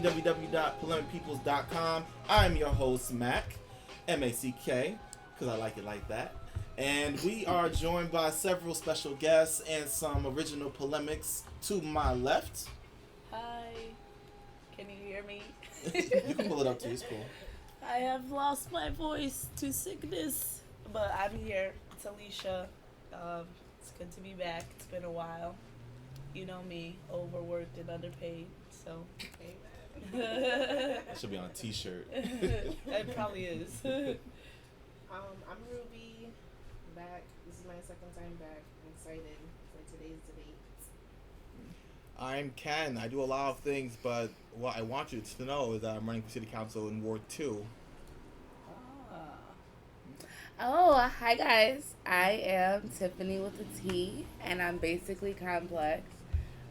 www.polemicpeoples.com. I'm your host, Mac, M-A-C-K, because I like it like that. And we are joined by several special guests and some original polemics to my left. Hi. Can you hear me? You can pull it up too, it's cool. I have lost my voice to sickness, but I'm here. It's Alicia. It's good to be back. It's been a while. You know me, overworked and underpaid, so That should be on a t-shirt. It probably is. I'm Ruby, back. This is my second time back. I'm excited for today's debate. I'm Ken. I do a lot of things, but what I want you to know is that I'm running for city council in Ward 2. Oh, hi guys. I am Tiffany with a T, and I'm basically complex.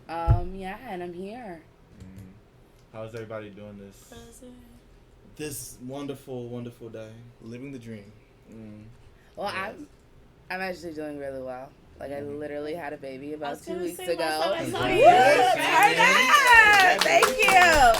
And I'm here. How's everybody doing this wonderful, wonderful day? Living the dream. Well, I'm actually doing really well. Like, I literally had a baby about 2 weeks ago. Thank you.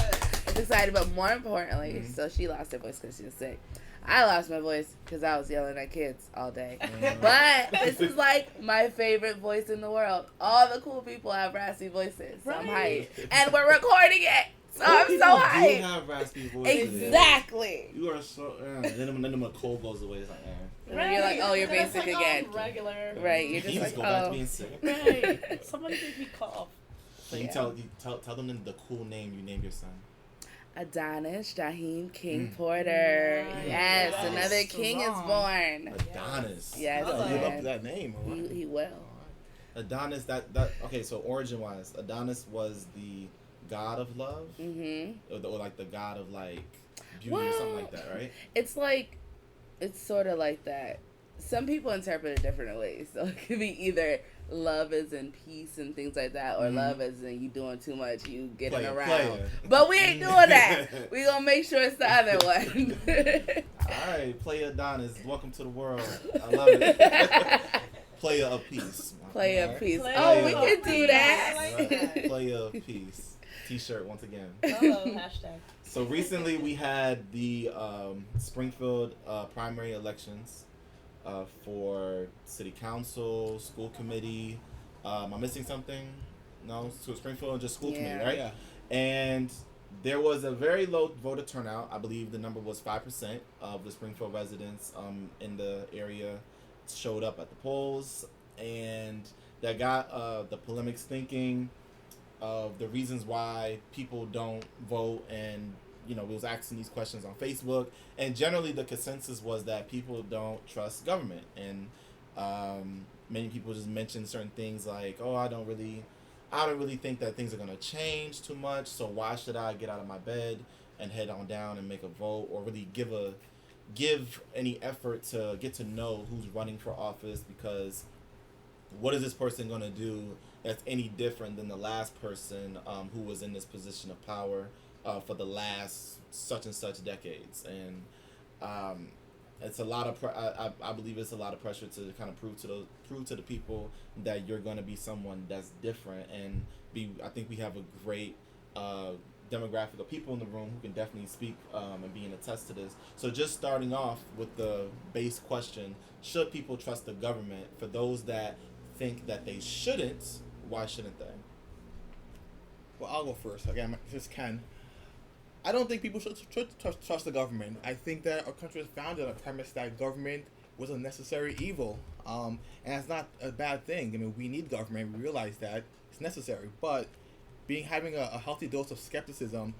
I'm excited, but more importantly, so she lost her voice because she was sick. I lost my voice because I was yelling at kids all day. But this is like my favorite voice in the world. All the cool people have raspy voices. So I'm hyped. And we're recording it. So I'm so hyped. You have raspy voices. Exactly. You are so... then the cold goes away. It's like, And then you're like, oh, you're basic again. Regular. Right. You're just like, go back to being sick. Right. Somebody make me cough. So you tell them the cool name you named your son. Adonis Jaheim King Porter. Nice. Yes, Yes. another king is born. Adonis. Yes, I live man. up to that name. All right. He will. Adonis, okay, so origin-wise, Adonis was the god of love? Mm-hmm. Or like the god of, like, beauty or something like that, right? It's sort of like that. Some people interpret it different ways. So it could be either love as in peace and things like that, or love as in you doing too much, you getting around. But we ain't doing that. We gonna make sure it's the other one. All right, player Adonis, welcome to the world. I love it. Player of peace. Player of peace. Player Oh, we of can do peace. that. I like Right. Player of peace. T-shirt once again. Hashtag. So recently we had the Springfield primary elections for city council, school committee. Am I missing something? No, so Springfield and just school committee, right? Yeah. And there was a very low voter turnout. I believe the number was 5% of the Springfield residents in the area showed up at the polls, and that got the polemics thinking of the reasons why people don't vote. And we was asking these questions on Facebook, and generally the consensus was that people don't trust government, and many people just mentioned certain things like, oh, I don't really think that things are going to change too much, so why should I get out of my bed and head on down and make a vote, or really give any effort to get to know who's running for office, because what is this person going to do that's any different than the last person who was in this position of power for the last such and such decades. And it's a lot of I believe it's a lot of pressure to kind of prove to the people that you're going to be someone that's different, and I think we have a great demographic of people in the room who can definitely speak and be an attest to this. So just starting off with the base question, should people trust the government? For those that think that they shouldn't, why shouldn't they? Well, I'll go first. Again, this is Ken. I don't think people should trust the government. I think that our country was founded on a premise that government was a necessary evil. And it's not a bad thing. I mean, we need government. We realize that it's necessary. But having a healthy dose of skepticism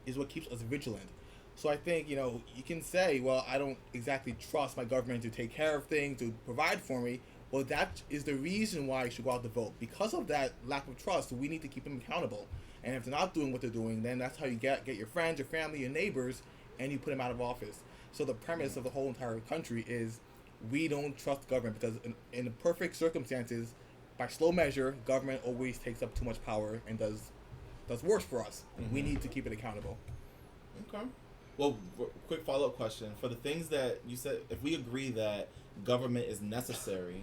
is what keeps us vigilant. So I think, you can say, well, I don't exactly trust my government to take care of things, to provide for me. Well, that is the reason why you should go out to vote. Because of that lack of trust, we need to keep them accountable. And if they're not doing what they're doing, then that's how you get your friends, your family, your neighbors, and you put them out of office. So the premise of the whole entire country is we don't trust government, because in the perfect circumstances, by slow measure, government always takes up too much power and does worse for us. Mm-hmm. We need to keep it accountable. Okay. Well, quick follow-up question. For the things that you said, if we agree that government is necessary,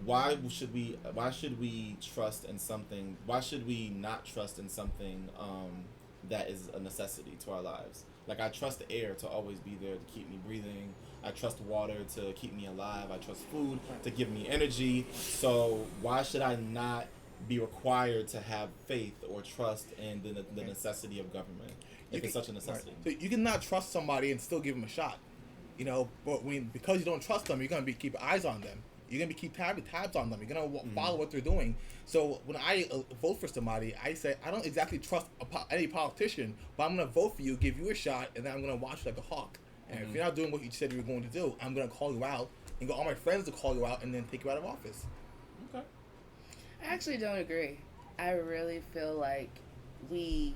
why should we trust in something? Why should we not trust in something that is a necessity to our lives. Like, I trust the air to always be there to keep me breathing. I trust water to keep me alive. I trust food to give me energy. So why should I not be required to have faith or trust in the necessity of government if it's such a necessity? Right. So you cannot trust somebody and still give them a shot. You know, but because you don't trust them, you're gonna keep eyes on them. You're gonna keep tabs on them. You're gonna follow what they're doing. So when I vote for somebody, I say I don't exactly trust any politician, but I'm gonna vote for you, give you a shot, and then I'm gonna watch you like a hawk. And if you're not doing what you said you were going to do, I'm gonna call you out and get all my friends to call you out and then take you out of office. Okay. I actually don't agree. I really feel like we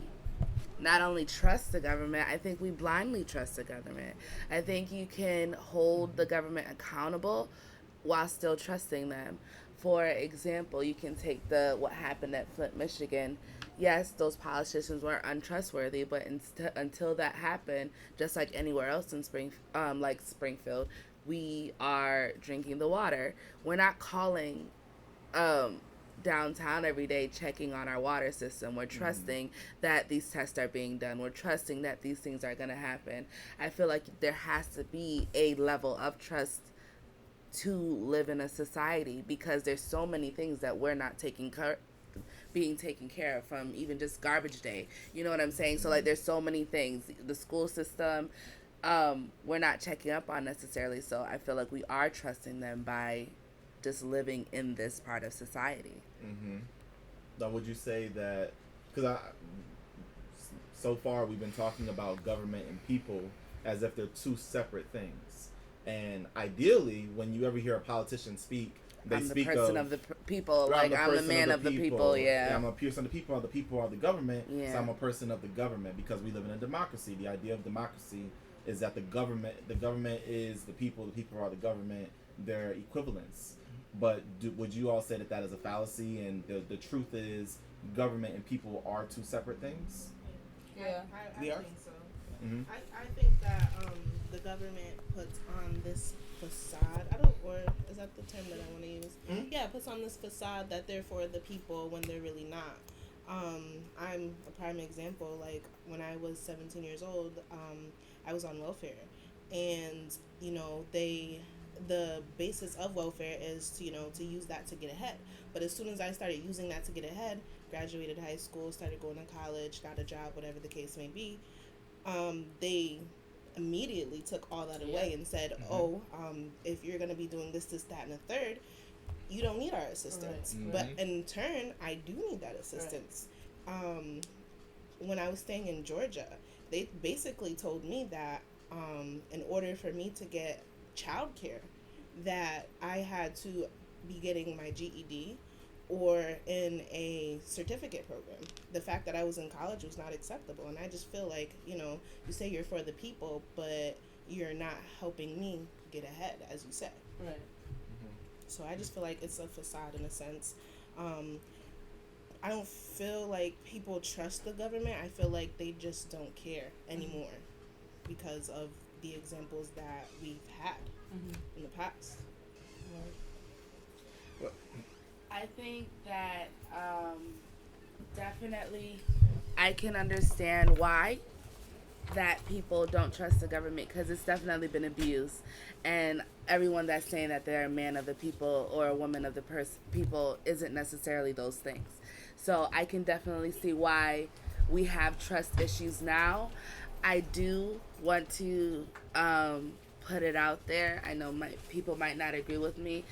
not only trust the government, I think we blindly trust the government. I think you can hold the government accountable while still trusting them. For example, you can take what happened at Flint, Michigan. Yes, those politicians were untrustworthy, but until that happened, just like anywhere else in Springfield, we are drinking the water. We're not calling downtown every day checking on our water system. We're trusting that these tests are being done. We're trusting that these things are going to happen. I feel like there has to be a level of trust to live in a society, because there's so many things that we're not being taken care of, from even just garbage day. You know what I'm saying? So like there's so many things. The school system, we're not checking up on necessarily. So I feel like we are trusting them by just living in this part of society. Now, would you say that, because so far we've been talking about government and people as if they're two separate things, and ideally when you ever hear a politician speak, they speak the person of the people, like I'm the man of the people. Yeah, I'm a person of the people are the government. Yeah. So I'm a person of the government, because we live in a democracy. The idea of democracy is that the government is the people are the government. They're equivalents. But would you all say that is a fallacy, and the truth is government and people are two separate things? Yeah, I think so. Mm-hmm. I think that the government puts on this facade. Or is that the term that I want to use? Mm-hmm. Yeah, puts on this facade that they're for the people when they're really not. I'm a prime example. Like when I was 17 years old, I was on welfare, and the basis of welfare is to use that to get ahead. But as soon as I started using that to get ahead, graduated high school, started going to college, got a job, whatever the case may be, they immediately took all that away and said, if you're going to be doing this, that, and a third, you don't need our assistance. Right. But in turn, I do need that assistance. Right. When I was staying in Georgia, they basically told me that in order for me to get childcare, that I had to be getting my GED or in a certificate program. The fact that I was in college was not acceptable, and I just feel like, you say you're for the people, but you're not helping me get ahead, as you said. Right. So I just feel like it's a facade in a sense. I don't feel like people trust the government. I feel like they just don't care anymore because of the examples that we've had in the past. I think that definitely I can understand why that people don't trust the government, because it's definitely been abused, and everyone that's saying that they're a man of the people or a woman of the people isn't necessarily those things. So I can definitely see why we have trust issues now. I do want to put it out there. I know people might not agree with me.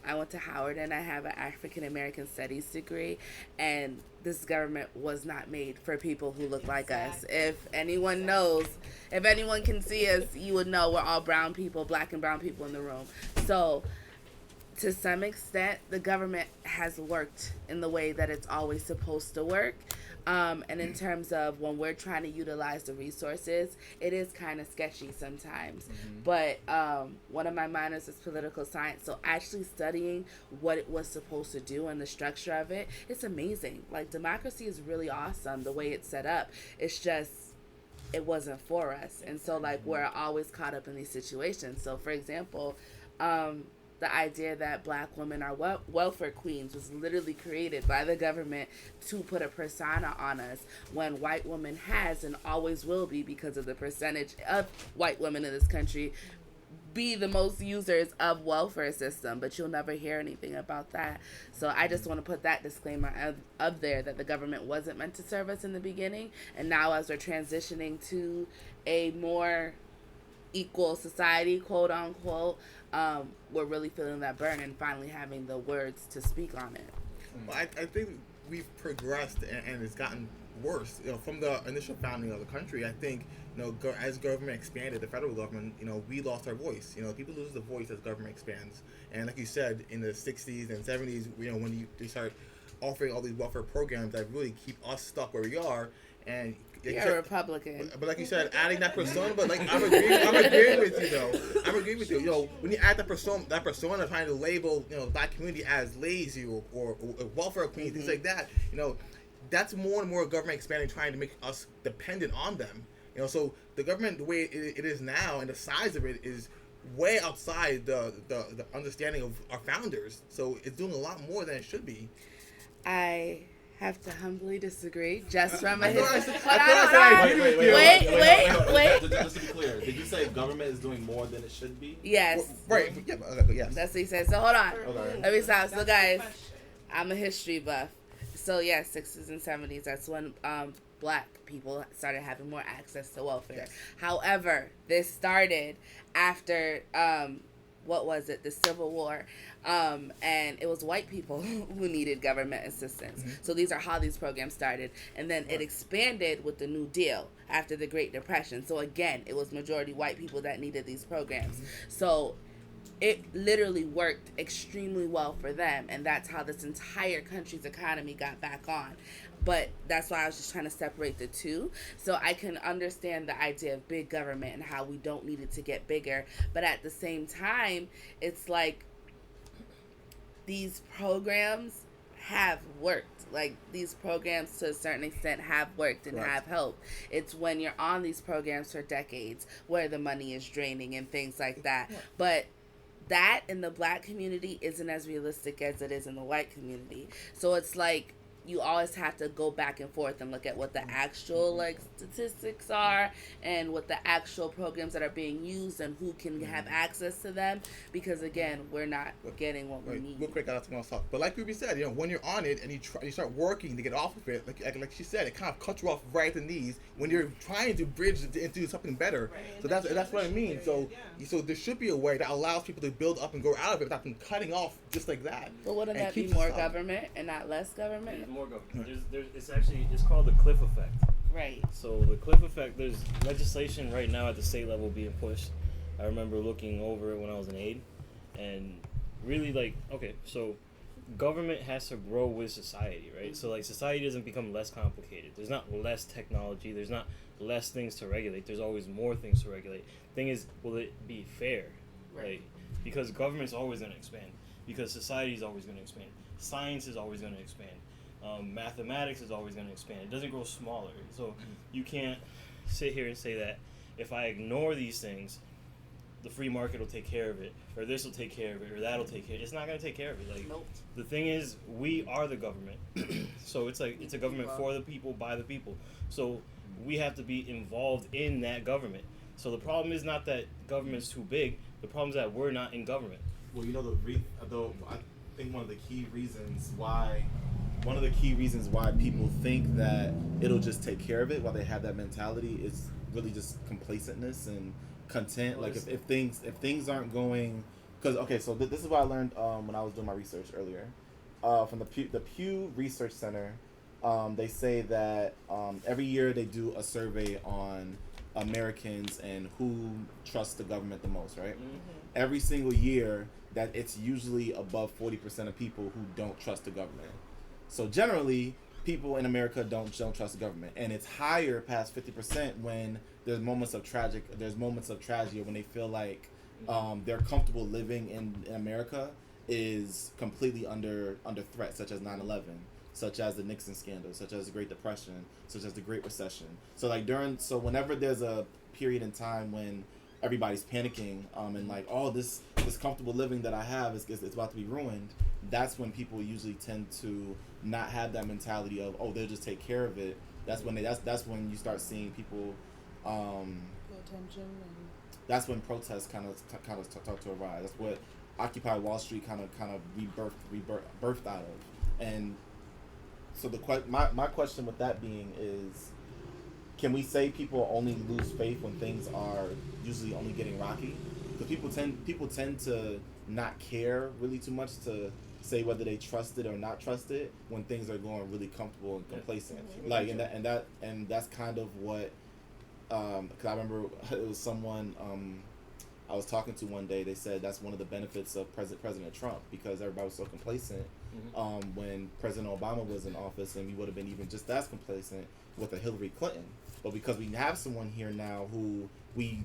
I went to Howard and I have an African American Studies degree, and this government was not made for people who look like us. If anyone knows, if anyone can see us, you would know we're all brown people, black and brown people in the room. So to some extent, the government has worked in the way that it's always supposed to work. And in terms of when we're trying to utilize the resources, it is kind of sketchy sometimes. But one of my minors is political science, so actually studying what it was supposed to do and the structure of it, it's amazing. Like, democracy is really awesome the way it's set up. It's just, it wasn't for us. And so, like, we're always caught up in these situations. So, for example, the idea that black women are welfare queens was literally created by the government to put a persona on us, when white women has and always will be, because of the percentage of white women in this country, be the most users of welfare system. But you'll never hear anything about that. So I just want to put that disclaimer of there, that the government wasn't meant to serve us in the beginning, and now as we're transitioning to a more equal society, quote unquote, we're really feeling that burn and finally having the words to speak on it. Well, I think we've progressed and it's gotten worse. From the initial founding of the country, I think, as government expanded, the federal government, we lost our voice. People lose the voice as government expands. And like you said, in the 60s and 70s, when they start offering all these welfare programs that really keep us stuck where we are, and you're a Republican. But like you said, adding that persona, but like I'm agreeing with you though. I'm agreeing with you. When you add that persona trying to label, black community as lazy or welfare queens, things like that, that's more and more government expanding, trying to make us dependent on them. So the government, the way it is now, and the size of it is way outside the understanding of our founders. So it's doing a lot more than it should be. I have to humbly disagree, just from a Wait. Just to be clear, did you say government is doing more than it should be? Yes. Right. Yeah. Yes. That's what he said. So hold on. Okay. Let me stop. So guys, I'm a history buff. So yeah, 60s and 70s. That's when black people started having more access to welfare. Yes. However, this started after what was it? The Civil War. And it was white people who needed government assistance. Mm-hmm. So these are how these programs started. And then it expanded with the New Deal after the Great Depression. So again, it was majority white people that needed these programs. Mm-hmm. So it literally worked extremely well for them. And that's how this entire country's economy got back on. But that's why I was just trying to separate the two. So I can understand the idea of big government and how we don't need it to get bigger. But at the same time, it's like, these programs have worked. Like, these programs to a certain extent have worked and have helped. It's when you're on these programs for decades where the money is draining and things like that. But that in the black community isn't as realistic as it is in the white community. So it's like, you always have to go back and forth and look at what the actual statistics are and what the actual programs that are being used and who can have access to them, because again, we're not getting what we need. Real quick, I'll talk. But like Ruby said, when you're on it and you start working to get off of it, like she said, it kind of cuts you off right at the knees when you're trying to bridge into something better. Right. So that's what I mean. So there should be a way that allows people to build up and grow out of it without them cutting off just like that. But wouldn't that be more government and not less government? More government. It's called the cliff effect. Right. So the cliff effect, there's legislation right now at the state level being pushed. I remember looking over it when I was an aide, and really so government has to grow with society, right? So society doesn't become less complicated. There's not less technology. There's not less things to regulate. There's always more things to regulate. Thing is, will it be fair? Right. Because government's always going to expand. Because society is always going to expand. Science is always going to expand. Mathematics is always going to expand. It doesn't grow smaller. So you can't sit here and say that if I ignore these things, the free market will take care of it, or this will take care of it, or that'll take care of it. It's not going to take care of it. Nope. The thing is, we are the government. So it's a government for the people, by the people. So we have to be involved in that government. So the problem is not that government's too big. The problem is that we're not in government. Well, I think one of the key reasons why people think that it'll just take care of it while they have that mentality is really just complacentness and content. Well, if things aren't going, because so this is what I learned when I was doing my research earlier from the Pew Research Center. They say that every year they do a survey on Americans and who trust the government the most, right? Mm-hmm. Every single year that it's usually above 40% of people who don't trust the government. So generally, people in America don't trust the government, and it's higher past 50% when there's moments of tragedy when they feel like their comfortable living in America is completely under threat, such as 9/11, such as the Nixon scandal, such as the Great Depression, such as the Great Recession. So whenever there's a period in time when everybody's panicking, and like, oh, this comfortable living that I have is it's about to be ruined. That's when people usually tend to not have that mentality of, oh, they'll just take care of it. That's when that's when you start seeing people. Pay attention. And that's when protests kind of start to arise. That's what Occupy Wall Street kind of rebirthed out of. And so my question with that being is, can we say people only lose faith when things are usually only getting rocky? Because people tend to not care really too much to say whether they trust it or not trust it when things are going really comfortable and complacent. Like and that's kind of what. Because I remember it was someone I was talking to one day. They said that's one of the benefits of President Trump, because everybody was so complacent when President Obama was in office, and we would have been even just as complacent with a Hillary Clinton. But because we have someone here now who we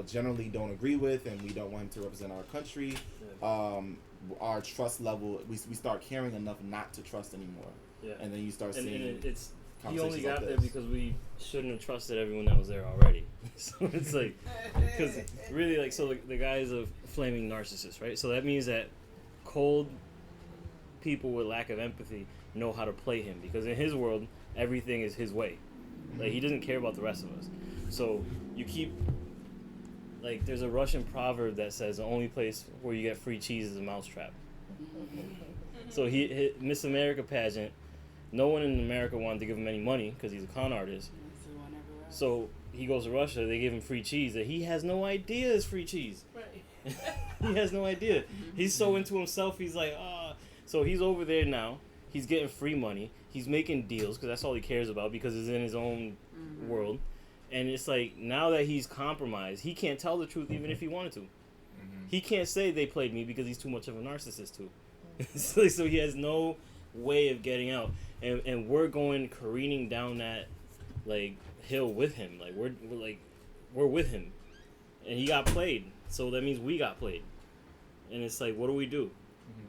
generally don't agree with, and we don't want him to represent our country, our trust level, we start caring enough not to trust anymore. Yeah. And then you start seeing it's. He only got there because we shouldn't have trusted everyone that was there already. So it's like, because really, like, so the guy is a flaming narcissist, right? So that means that cold people with lack of empathy know how to play him, because in his world, everything is his way. Like, he doesn't care about the rest of us. So you keep, like, there's a Russian proverb that says the only place where you get free cheese is a mousetrap. So he Miss America pageant. No one in America wanted to give him any money because he's a con artist. So he goes to Russia. They give him free cheese that he has no idea is free cheese. Right. He has no idea. He's so into himself. He's like, ah. So he's over there now. He's getting free money. He's making deals because that's all he cares about, because it's in his own world. And it's like, now that he's compromised, he can't tell the truth even if he wanted to. He can't say they played me because he's too much of a narcissist too. So he has no way of getting out. And we're going careening down that like hill with him. Like we're with him, and he got played. So that means we got played. And it's like, what do we do?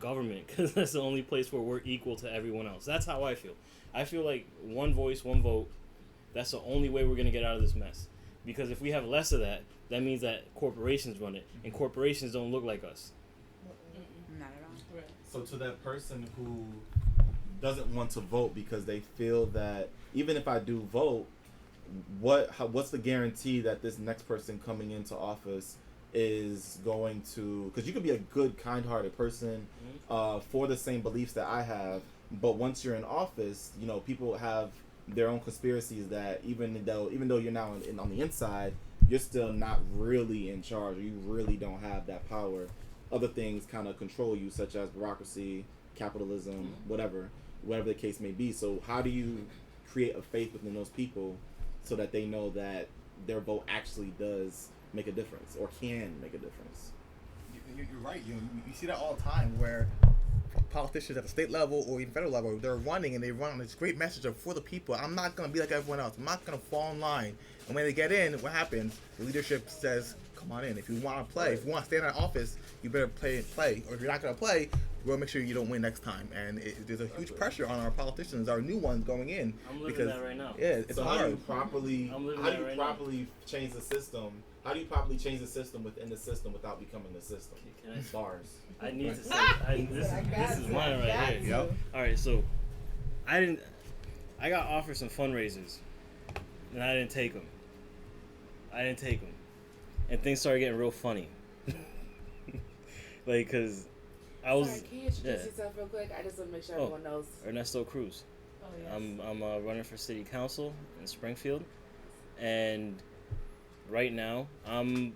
Government, because that's the only place where we're equal to everyone else. That's how I feel. I feel like one voice, one vote. That's the only way we're gonna get out of this mess. Because if we have less of that, that means that corporations run it, and corporations don't look like us. Not at all. right. So to that person who doesn't want to vote because they feel that even if I do vote, what's the guarantee that this next person coming into office is going to, because you could be a good, kind-hearted person for the same beliefs that I have, but once you're in office, you know, people have their own conspiracies that even though you're now on the inside, you're still not really in charge, or you really don't have that power. Other things kind of control you, such as bureaucracy, capitalism, whatever the case may be. So how do you create a faith within those people so that they know that their vote actually does make a difference, or can make a difference? You're right. You see that all the time, where politicians at the state level or even federal level, they're running and they run on this great message of, for the people. I'm not going to be like everyone else. I'm not going to fall in line. And when they get in, what happens? The leadership says, come on in. If you want to play, if you want to stay in that office, you better play. Or if you're not going to play, we'll make sure you don't win next time. And there's a huge pressure on our politicians, our new ones going in. I'm living that right now. Yeah, it's so hard. How do you properly now. change the system? How do you properly change the system within the system without becoming the system? Bars. I need to say this is mine right here. Yep. All right, so I got offered some fundraisers, and I didn't take them. And things started getting real funny. Like, cause I was. Sorry, can you introduce yourself real quick? I just want to make sure everyone knows. Ernesto Cruz. Oh, yes. I'm running for city council in Springfield, and right now I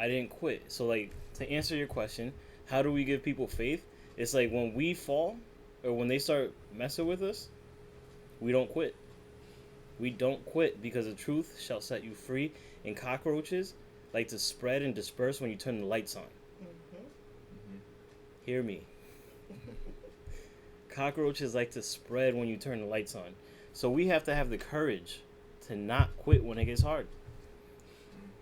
didn't quit. So, like, to answer your question, how do we give people faith? It's like when we fall or when they start messing with us, we don't quit. We don't quit, because the truth shall set you free, and cockroaches like to spread and disperse when you turn the lights on. Hear me. Cockroaches like to spread when you turn the lights on. So we have to have the courage to not quit when it gets hard.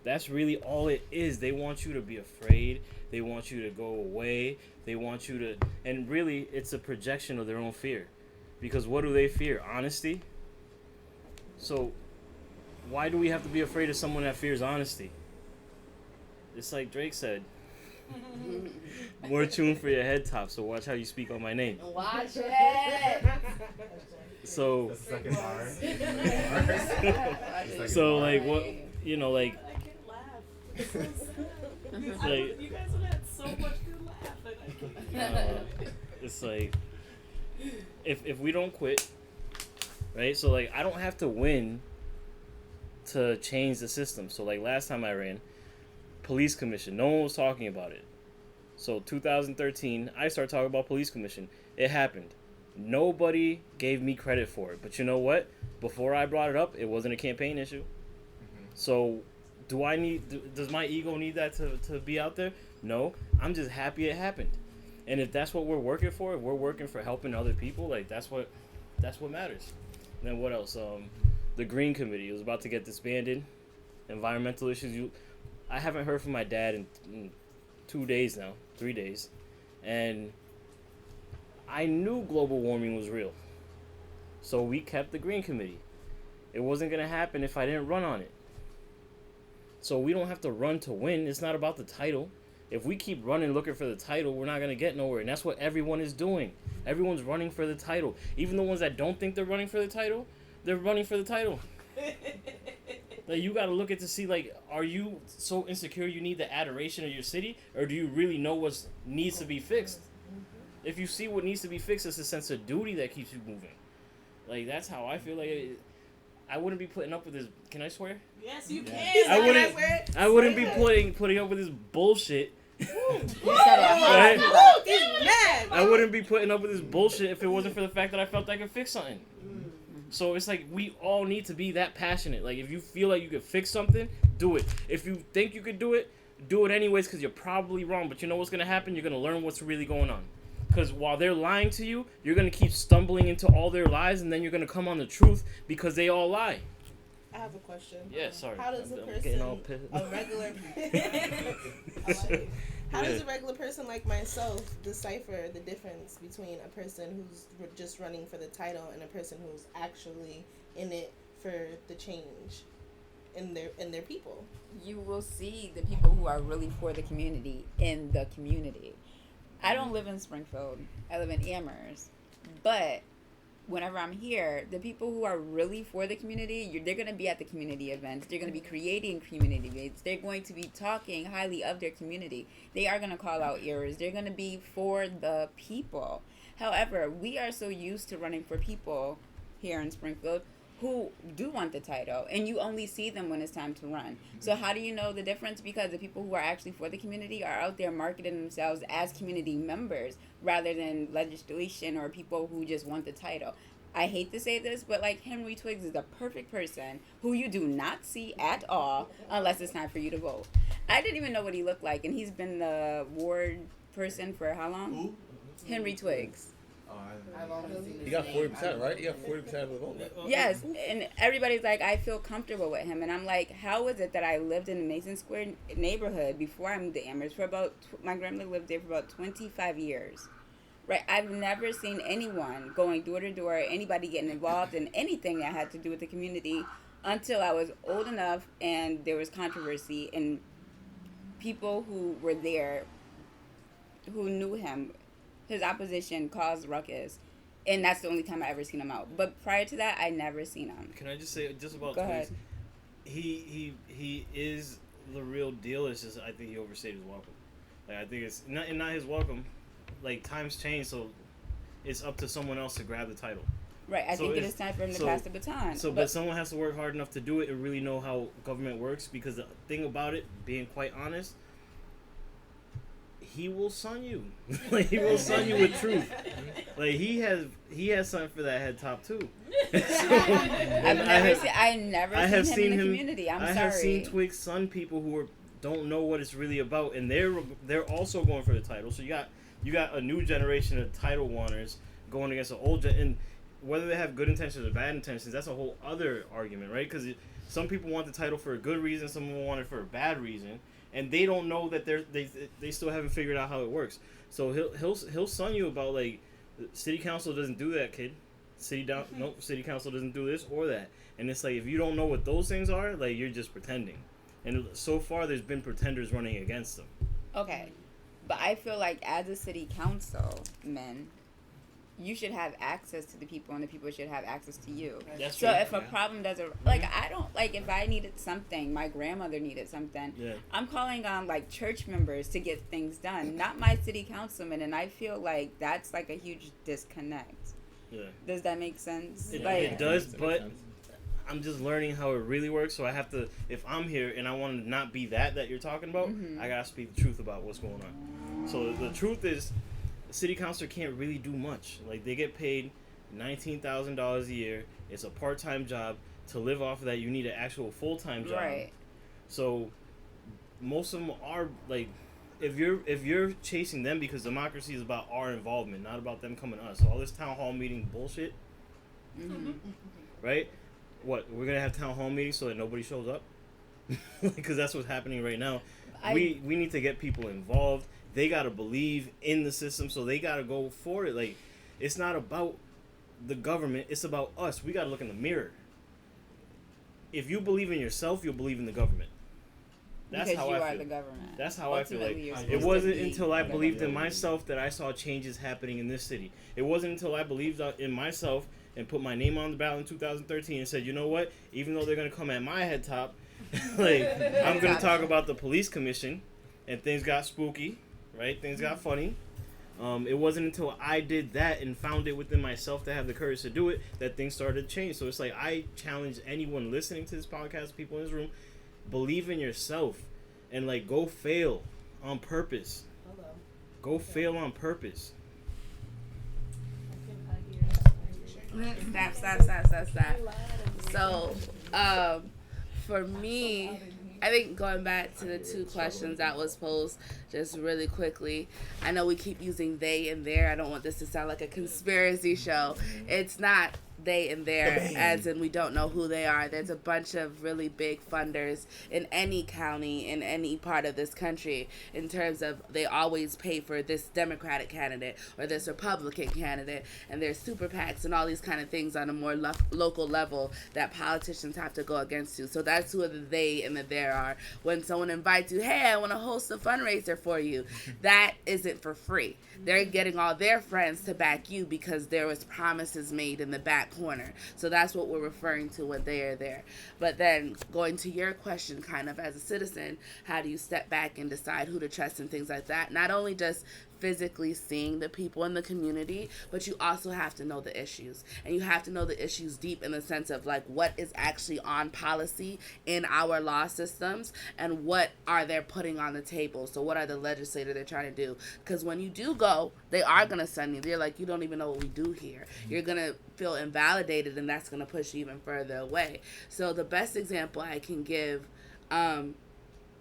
That's really all it is. They want you to be afraid. They want you to go away. They want you to... And really, it's a projection of their own fear. Because what do they fear? Honesty? So why do we have to be afraid of someone that fears honesty? it's like Drake said. More tune for your head top, so watch how you speak on my name. Watch it. So, The second bar. so like what like I can't laugh. It's so sad. like You guys have had so much good laugh, and I can't. it's like if we don't quit, right? So like I don't have to win to change the system. So like last time I ran, police commission, no one was talking about it. So 2013, I started talking about police commission. It happened. Nobody gave me credit for it. But you know what? Before I brought it up, it wasn't a campaign issue. So does my ego need that to be out there? No. I'm just happy it happened. And if that's what we're working for, if we're working for helping other people, like that's what matters. And then what else? The Green Committee was about to get disbanded. Environmental issues. I haven't heard from my dad in 2 days now, 3 days. And I knew global warming was real. So we kept the Green Committee. It wasn't going to happen if I didn't run on it. So we don't have to run to win. It's not about the title. If we keep running looking for the title, we're not going to get nowhere. And that's what everyone is doing. Everyone's running for the title. Even the ones that don't think they're running for the title, they're running for the title. Like, you got to look at to see, like, are you so insecure you need the adoration of your city? Or do you really know what needs to be fixed? If you see what needs to be fixed, it's a sense of duty that keeps you moving. Like, that's how I feel. Like, I wouldn't be putting up with this. Can I swear? Yes, you Yeah. can. I wouldn't be putting up with this bullshit. You said it Right? hard. He's mad. I wouldn't be putting up with this bullshit if it wasn't for the fact that I felt I could fix something. So it's like we all need to be that passionate. Like, if you feel like you could fix something, do it. If you think you could do it anyways, because you're probably wrong. But you know what's going to happen? You're going to learn what's really going on. Because while they're lying to you, you're going to keep stumbling into all their lies, and then you're going to come on the truth because they all lie. I have a question. Yeah, sorry. How does I'm getting all a pissed. regular How does a regular person like myself decipher the difference between a person who's just running for the title and a person who's actually in it for the change in their people? You will see the people who are really for the community in the community. I don't live in Springfield. I live in Amherst. But whenever I'm here, the people who are really for the community, they're going to be at the community events. They're going to be creating community events. They're going to be talking highly of their community. They are going to call out errors. They're going to be for the people. However, we are so used to running for people here in Springfield who do want the title, and you only see them when it's time to run. So how do you know the difference? Because the people who are actually for the community are out there marketing themselves as community members rather than legislation or people who just want the title. I hate to say this, but like Henry Twiggs is the perfect person who you do not see at all unless it's time for you to vote. I didn't even know what he looked like, and he's been the ward person for how long? Who? Henry Twiggs. He got 40%, right? He got 40% of the vote. Right? Yes, and everybody's like, I feel comfortable with him, and I'm like, how is it that I lived in the Mason Square neighborhood before I moved to Amherst for about, my grandmother lived there for about 25 years, right? I've never seen anyone going door to door, anybody getting involved in anything that had to do with the community until I was old enough and there was controversy and people who were there who knew him, his opposition caused ruckus, and that's the only time I ever seen him out. But prior to that, I never seen him. Can I just say just about Go Twiggs? ahead. He is the real deal. It's just I think he overstayed his welcome. Like, I think it's not his welcome. Like, times change, so it's up to someone else to grab the title. Right, I So think it it's- is time for him to so- pass the baton. So, but someone has to work hard enough to do it and really know how government works. Because the thing about it, being quite honest, he will son you. Like, he will son you with truth. Like, he has something for that head top too. I never seen him in the community. I'm I sorry. have seen Twiggs son people who don't know what it's really about, and they're also going for the title. So you got a new generation of title wanters going against an old and whether they have good intentions or bad intentions, that's a whole other argument, right? Because some people want the title for a good reason, some people want it for a bad reason. And they don't know that they still haven't figured out how it works. So he'll son you about, like, city council doesn't do that, kid. City council doesn't do this or that. And it's like, if you don't know what those things are, like, you're just pretending. And so far, there's been pretenders running against them. Okay, but I feel like as a city councilman, you should have access to the people, and the people should have access to you. That's So true. if a problem doesn't, like, I don't, like, if I needed something, my grandmother needed something, Yeah. I'm calling on, like, church members to get things done, not my city councilman, and I feel like that's, like, a huge disconnect. Yeah. Does that make sense? It, Like, it does, That makes but sense. I'm just learning how it really works. So I have to, if I'm here and I want to not be that you're talking about, I gotta speak the truth about what's going on. So the truth is, the city councilor can't really do much. Like, they get paid $19,000 a year. It's a part-time job. To live off of that, you need an actual full-time job. right. So most of them are like, if you're chasing them, because democracy is about our involvement, not about them coming to us. So all this town hall meeting bullshit, right? What, we're gonna have town hall meetings so that nobody shows up? Because that's what's happening right now. We need to get people involved. They gotta believe in the system, so they gotta go for it. Like, it's not about the government, it's about us. We gotta look in the mirror. If you believe in yourself, you'll believe in the government. That's Because how you I are feel. the government. That's how I feel. Like, Ultimately, you're it supposed to wasn't be until I the believed in government. myself that I saw changes happening in this city. It wasn't until I believed in myself and put my name on the ballot in 2013 and said, you know what? Even though they're gonna come at my head top, like, I'm gonna talk about the police commission, and things got spooky, right? Things got funny. It wasn't until I did that and found it within myself to have the courage to do it that things started to change. So it's like, I challenge anyone listening to this podcast, people in this room, believe in yourself and, like, go fail on purpose. Hello. Go fail on purpose. Stop. So, for me, I think going back to the two questions that was posed just really quickly, I know we keep using they and their. I don't want this to sound like a conspiracy show. It's not they and their, as in we don't know who they are. There's a bunch of really big funders in any county, in any part of this country, in terms of they always pay for this Democratic candidate or this Republican candidate, and there's super PACs and all these kind of things on a more local level that politicians have to go against you. So that's who the they and the there are. When someone invites you, hey, I want to host a fundraiser for you, that isn't for free. They're getting all their friends to back you because there was promises made in the back corner. So that's what we're referring to when they are there. But then going to your question, kind of as a citizen, how do you step back and decide who to trust and things like that? Not only just physically seeing the people in the community, but you also have to know the issues. And you have to know the issues deep in the sense of, like, what is actually on policy in our law systems and what are they putting on the table. So what are the legislators they're trying to do? Because when you do go, they are going to send you. They're like, you don't even know what we do here. You're going to feel invalidated, and that's going to push you even further away. So the best example I can give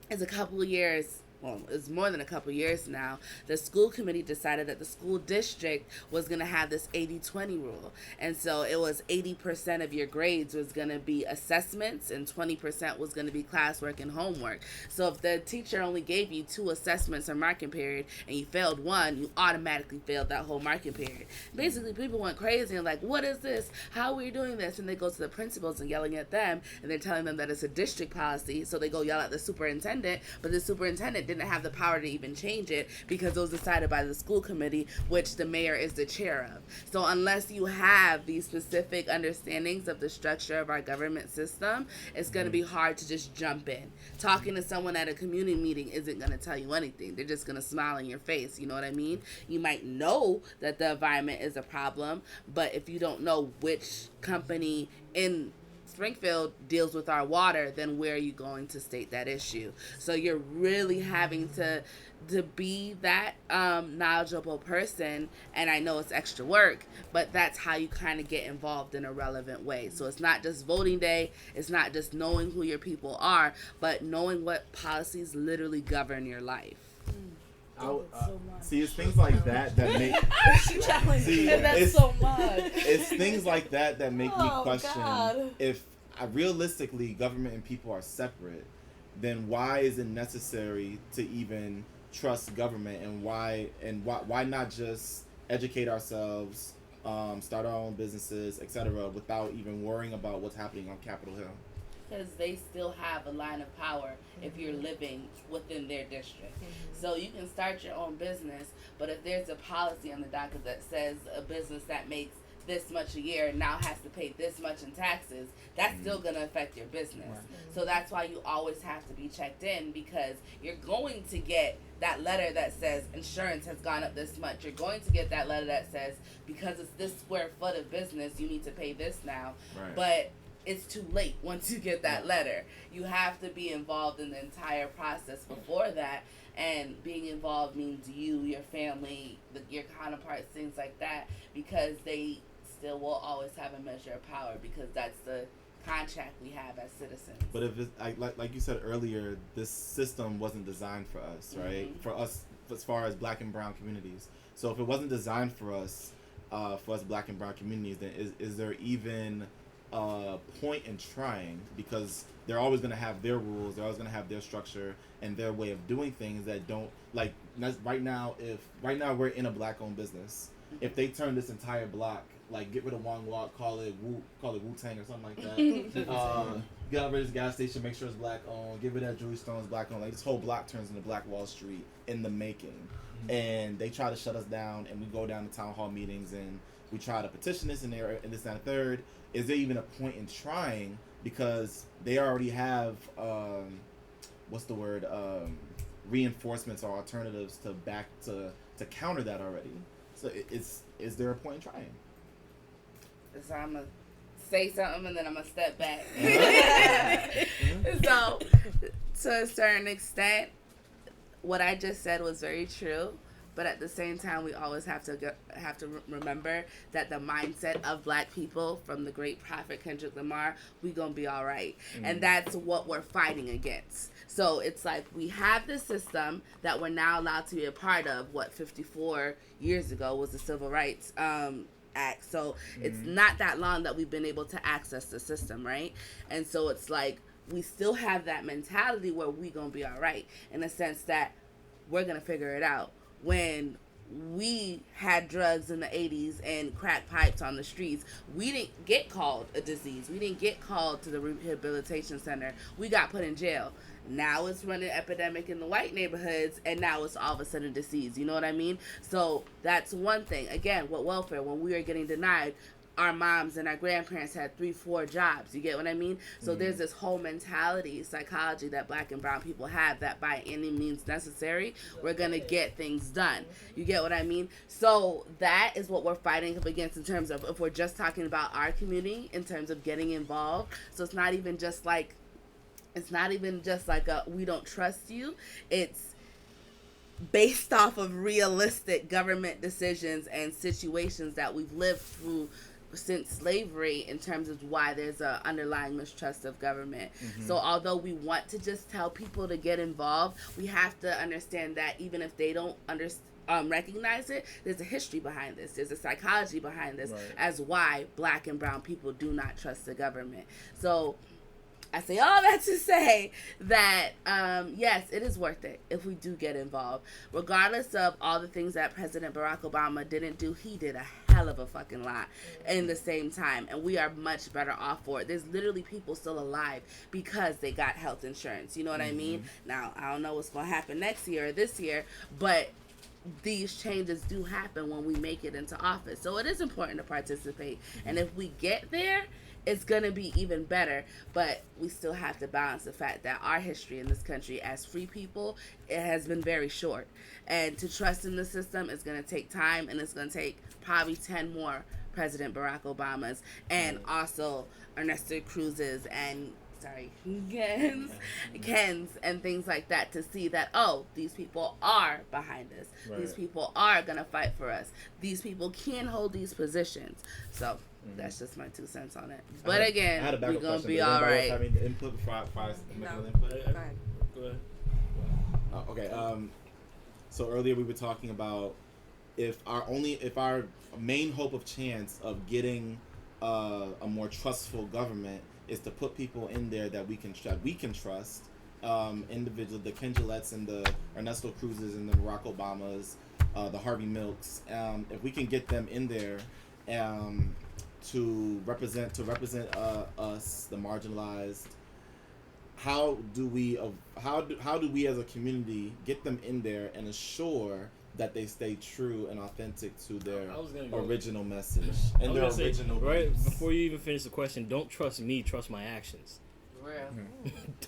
is a couple of years, well, it's more than a couple years now, the school committee decided that the school district was going to have this 80-20 rule. And so it was 80% of your grades was going to be assessments and 20% was going to be classwork and homework. So if the teacher only gave you 2 assessments or marking period and you failed one, you automatically failed that whole marking period. Basically, people went crazy and like, what is this? How are we doing this? And they go to the principals and yelling at them, and they're telling them that it's a district policy. So they go yell at the superintendent, but the superintendent didn't have the power to even change it because it was decided by the school committee, which the mayor is the chair of. So unless you have these specific understandings of the structure of our government system, it's going to be hard to just jump in. Talking to someone at a community meeting isn't going to tell you anything. They're just going to smile in your face. You know what I mean? You might know that the environment is a problem, but if you don't know which company in Springfield deals with our water, then where are you going to state that issue? So you're really having to be that knowledgeable person, and I know it's extra work, but that's how you kind of get involved in a relevant way. So it's not just voting day, it's not just knowing who your people are, but knowing what policies literally govern your life. See, it's things like that make. See, that's it's so much. It's things like that make me Oh, question God. if realistically government and people are separate. Then why is it necessary to even trust government, and why not just educate ourselves, start our own businesses, etc., without even worrying about what's happening on Capitol Hill? because they still have a line of power if you're living within their district. So you can start your own business, but if there's a policy on the docket that says a business that makes this much a year now has to pay this much in taxes, that's still going to affect your business. So that's why you always have to be checked in, because you're going to get that letter that says insurance has gone up this much. You're going to get that letter that says because it's this square foot of business, you need to pay this now. Right. But it's too late once you get that letter. You have to be involved in the entire process before that. And being involved means you, your family, your counterparts, things like that, because they still will always have a measure of power, because that's the contract we have as citizens. But if it's like you said earlier, this system wasn't designed for us, right? For us, as far as Black and brown communities. So if it wasn't designed for us Black and brown communities, then is there even a point in trying? Because they're always going to have their rules, they're always going to have their structure and their way of doing things that don't, like, right now we're in a Black-owned business. If they turn this entire block, like, get rid of Wong Walk, call it Wu-Tang or something like that. Get rid of this gas station, make sure it's Black-owned. Get rid of that jewelry store, it's Black-owned. Like, this whole block turns into Black Wall Street in the making. And they try to shut us down, and we go down to town hall meetings, and we try to petition this and there, and this and that, third. Is there even a point in trying? Because they already have, reinforcements or alternatives to counter that already. So is there a point in trying? So I'm going to say something and then I'm going to step back. So, to a certain extent, what I just said was very true. But at the same time, we always have to remember that the mindset of Black people, from the great prophet Kendrick Lamar, we gonna be all right. And that's what we're fighting against. So it's like we have this system that we're now allowed to be a part of. 54 years ago was the Civil Rights Act. So it's not that long that we've been able to access the system, right? And so it's like we still have that mentality where we gonna be all right, in the sense that we're gonna figure it out. When we had drugs in the 80s and crack pipes on the streets, we didn't get called a disease. We didn't get called to the rehabilitation center. We got put in jail. Now it's running epidemic in the white neighborhoods, and now it's all of a sudden disease. You know what I mean? So that's one thing. Again, with welfare, when we were getting denied, our moms and our grandparents had 3-4 jobs. You get what I mean? So there's this whole mentality, psychology that Black and brown people have, that by any means necessary, we're going to get things done. You get what I mean? So that is what we're fighting up against, in terms of, if we're just talking about our community, in terms of getting involved. So it's not even just like a we don't trust you. It's based off of realistic government decisions and situations that we've lived through since slavery, in terms of why there's a underlying mistrust of government. So although we want to just tell people to get involved, we have to understand that even if they don't recognize it, there's a history behind this, there's a psychology behind this, as why Black and brown people do not trust the government. So I say all that to say that, yes, it is worth it if we do get involved. Regardless of all the things that President Barack Obama didn't do, he did a hell of a fucking lot in the same time. And we are much better off for it. There's literally people still alive because they got health insurance. You know what I mean? Now, I don't know what's going to happen next year or this year, but these changes do happen when we make it into office. So it is important to participate. And if we get there, it's going to be even better, but we still have to balance the fact that our history in this country as free people, it has been very short. And to trust in the system is going to take time, and it's going to take probably 10 more President Barack Obamas, and also Ernesto Cruz's and Ken's and things like that, to see that, oh, these people are behind us. These people are going to fight for us. These people can hold these positions. So that's just my 2 cents on it. But again, we're going to be all right. Having input before I make an input? Go ahead. Okay. So earlier we were talking about if our main hope of chance of getting a more trustful government is to put people in there that we can trust, individuals, the Ken Gilets and the Ernesto Cruzes and the Barack Obamas, the Harvey Milks. If we can get them in there, to represent us, the marginalized, how do we as a community get them in there and assure that they stay true and authentic to their original message and their original right beliefs? Before you even finish the question, don't trust me, trust my actions. Real.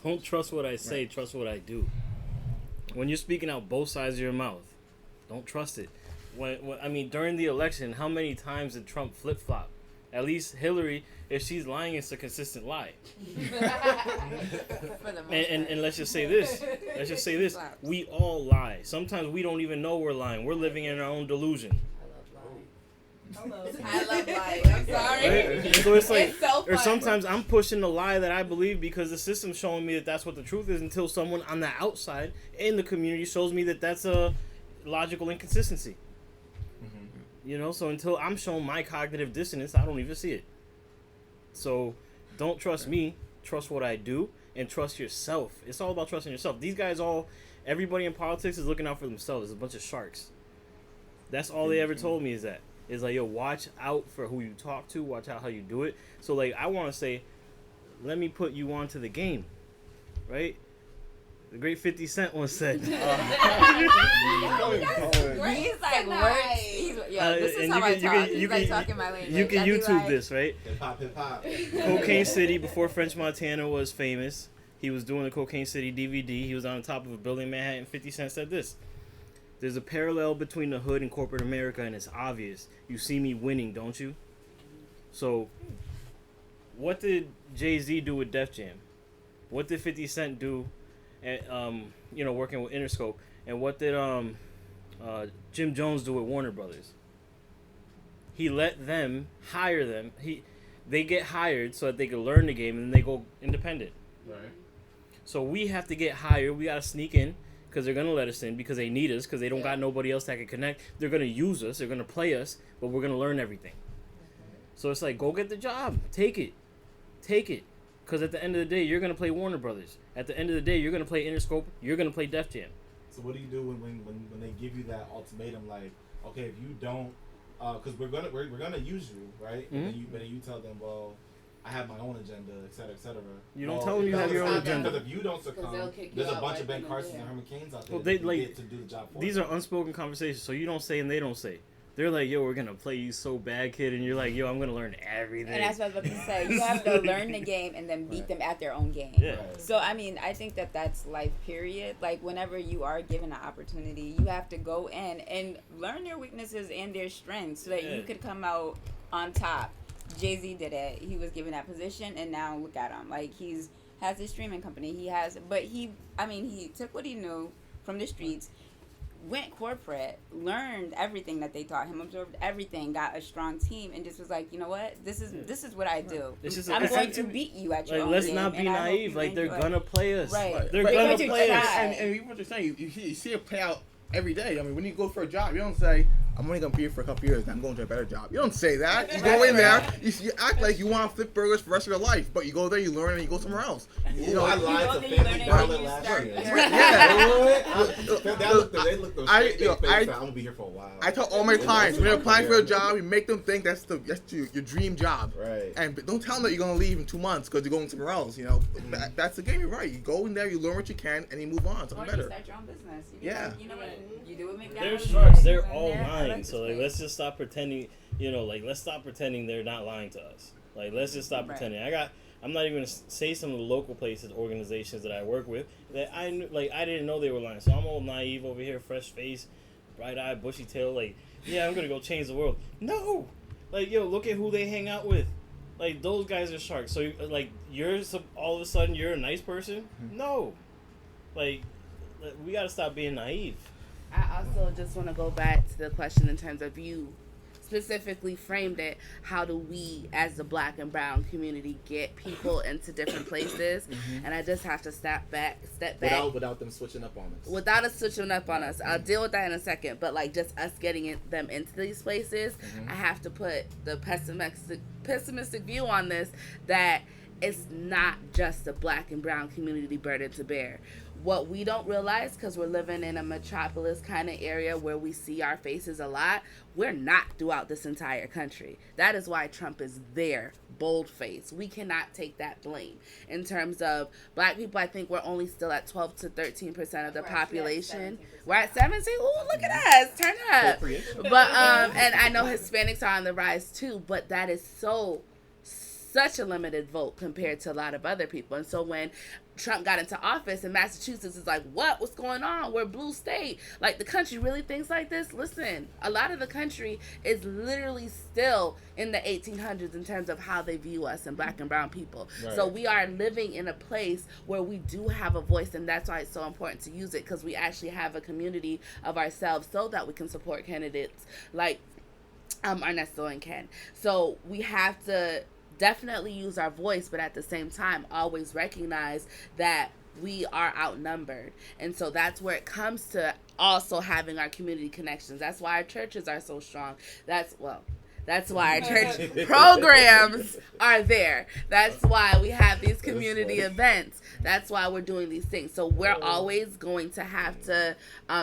Don't trust what I say, trust what I do. When you're speaking out both sides of your mouth, don't trust it. When during the election, how many times did Trump flip-flop? At least Hillary, if she's lying, it's a consistent lie. For the most And let's just say this. We all lie. Sometimes we don't even know we're lying. We're living in our own delusion. I love lying. I'm sorry. Right? So it's like, It's so fun. or sometimes I'm pushing the lie that I believe because the system's showing me that that's what the truth is, until someone on the outside in the community shows me that that's a logical inconsistency. You know, so until I'm shown my cognitive dissonance, I don't even see it. So don't trust me, trust what I do, and trust yourself. It's all about trusting yourself. These guys everybody in politics is looking out for themselves. It's a bunch of sharks. That's all they ever told me is that. Is like, yo, watch out for who you talk to, watch out how you do it. So like, I want to say, let me put you onto the game, right? The great 50 Cent once said. He's like words. This is how I talk. He's like talking my language. You can I'd be YouTube like, this, right? Hip hop. Cocaine City, before French Montana was famous, he was doing the Cocaine City DVD. He was on the top of a building in Manhattan. 50 Cent said this: "There's a parallel between the hood and corporate America, and it's obvious. You see me winning, don't you?" So, what did Jay-Z do with Def Jam? What did 50 Cent do at, working with Interscope? And what did Jim Jones do with Warner Brothers? He let them hire them. They get hired so that they can learn the game, and then they go independent. Right. So we have to get hired. We got to sneak in because they're going to let us in because they need us, because they don't got nobody else that can connect. They're going to use us. They're going to play us, but we're going to learn everything. So it's like, go get the job. Take it. Because at the end of the day, you're going to play Warner Brothers. At the end of the day, you're going to play Interscope. You're going to play Def Jam. So what do you do when they give you that ultimatum, like, okay, if you don't, because we're gonna use you, right? Mm-hmm. But then you tell them, well, I have my own agenda, et cetera, et cetera. You don't tell them you have your own agenda. Because if you don't succumb, there's a bunch of Ben Carsons and Herman Cains out there Well, they that like get to do the job for these them. are unspoken conversations, so you don't say and they don't say. They're like, yo, we're gonna play you so bad, kid, and you're like, yo, I'm gonna learn everything. And that's what I was about to say. You have to learn the game and then beat them at their own game. Yeah. Right. So, I mean, I think that's life, period. Like, whenever you are given an opportunity, you have to go in and learn their weaknesses and their strengths so that you could come out on top. Jay-Z did it. He was given that position, and now look at him. Like, has his streaming company. He took what he knew from the streets, went corporate, learned everything that they taught him, absorbed everything, got a strong team, and just was like, you know what, this is what I do. I'm going to beat you at your like, own let's game, not be and I hope naive. you Like, they're enjoy. gonna play us. Right. They're But gonna you play us. try. And what you're saying, you see it play out every day. I mean, when you go for a job, you don't say, I'm only going to be here for a couple years and I'm going to a better job. You don't say that. You go in there, you act like you want to flip burgers for the rest of your life, but you go there, you learn, and you go somewhere else. You know, I You lied go to there, you family learn it, Dollar and you last start year. your- They looked straight in their face. I'm gonna be here for a while. I tell all my clients, when you're applying for a job, you make them think that's your dream job. Right. And don't tell them that you're going to leave in 2 months because you're going somewhere else. You know, that's the game. You're right. You go in there, you learn what you can, and you move on. Or Something you better. start your own business. You Yeah. Like, you know what? You do what They're McDonald's. sharks. They're does, all and I lying. like So this like, place. let's just stop pretending. Let's stop pretending they're not lying to us. Like, let's just stop Right. pretending. I'm not even gonna say some of the local places, organizations that I work with that I knew, like, I didn't know they were lying. So I'm all naive over here, fresh face, bright eye, bushy tail. Like, yeah, I'm gonna go change the world. No, like, yo, look at who they hang out with. Like, those guys are sharks. So like, all of a sudden you're a nice person. No, like, we gotta stop being naive. I also just want to go back to the question in terms of you specifically framed it. How do we, as the Black and Brown community, get people into different places? And I just have to step back. Without them switching up on us. Without us switching up on us. I'll deal with that in a second. But like, just us getting them into these places, I have to put the pessimistic view on this, that it's not just the black and brown community burden to bear. What we don't realize, because we're living in a metropolis kind of area where we see our faces a lot, we're not throughout this entire country. That is why Trump is there, bold-faced. We cannot take that blame. In terms of black people, I think we're only still at 12 to 13% of the population. We're at 17? Ooh, look at us. Turn up. But, and I know Hispanics are on the rise too, but that is such a limited vote compared to a lot of other people. And so when Trump got into office and Massachusetts is like, what's going on? We're a blue state. Like, the country really thinks like this? Listen, a lot of the country is literally still in the 1800s in terms of how they view us and black and brown people. Right. So we are living in a place where we do have a voice, and that's why it's so important to use it, because we actually have a community of ourselves so that we can support candidates like Ernesto and Ken. So we have to definitely use our voice, but at the same time always recognize that we are outnumbered. And so that's where it comes to also having our community connections. That's why our churches are so strong. That's why our church programs are there. That's why we have these community events. That's why we're doing these things. So we're always going to have to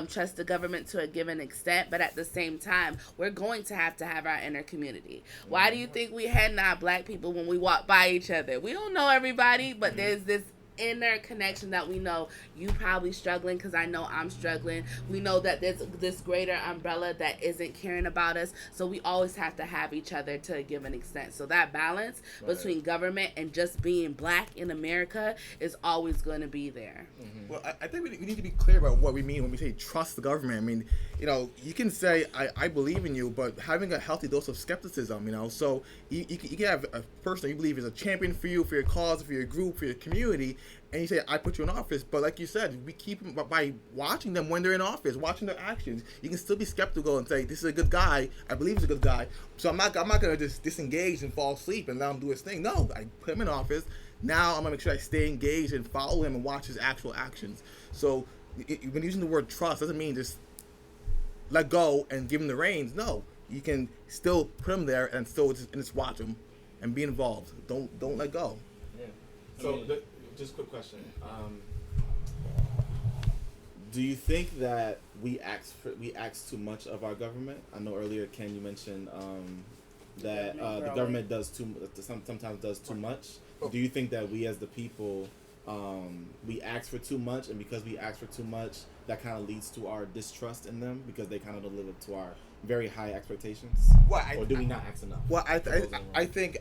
trust the government to a given extent, but at the same time, we're going to have our inner community. Why do you think we head nod black people when we walk by each other? We don't know everybody, but there's this inner connection that we know you probably struggling because I know I'm struggling. We know that there's this greater umbrella that isn't caring about us, so we always have to have each other to a given extent. So that balance between government and just being black in America is always going to be there. Mm-hmm. Well, I think we need to be clear about what we mean when we say trust the government. I mean, you can say I believe in you, but having a healthy dose of skepticism, so you can have a person you believe is a champion for you, for your cause, for your group, for your community, and you say, I put you in office, but like you said, we keep them by watching them when they're in office, watching their actions. You can still be skeptical and say, this is a good guy, I believe he's a good guy, so I'm not going to just disengage and fall asleep and let him do his thing. No, I put him in office. Now I'm going to make sure I stay engaged and follow him and watch his actual actions. So when using the word trust, doesn't mean just let go and give him the reins. No, you can still put him there and still just watch him and be involved. Don't let go. Yeah. So just a quick question. Do you think that we ask too much of our government? I know earlier, Ken, you mentioned that the government sometimes does too much. Do you think that we as the people we ask for too much, and because we ask for too much, that kind of leads to our distrust in them because they kind of don't live up to our very high expectations? Or do we not ask enough? Well, I think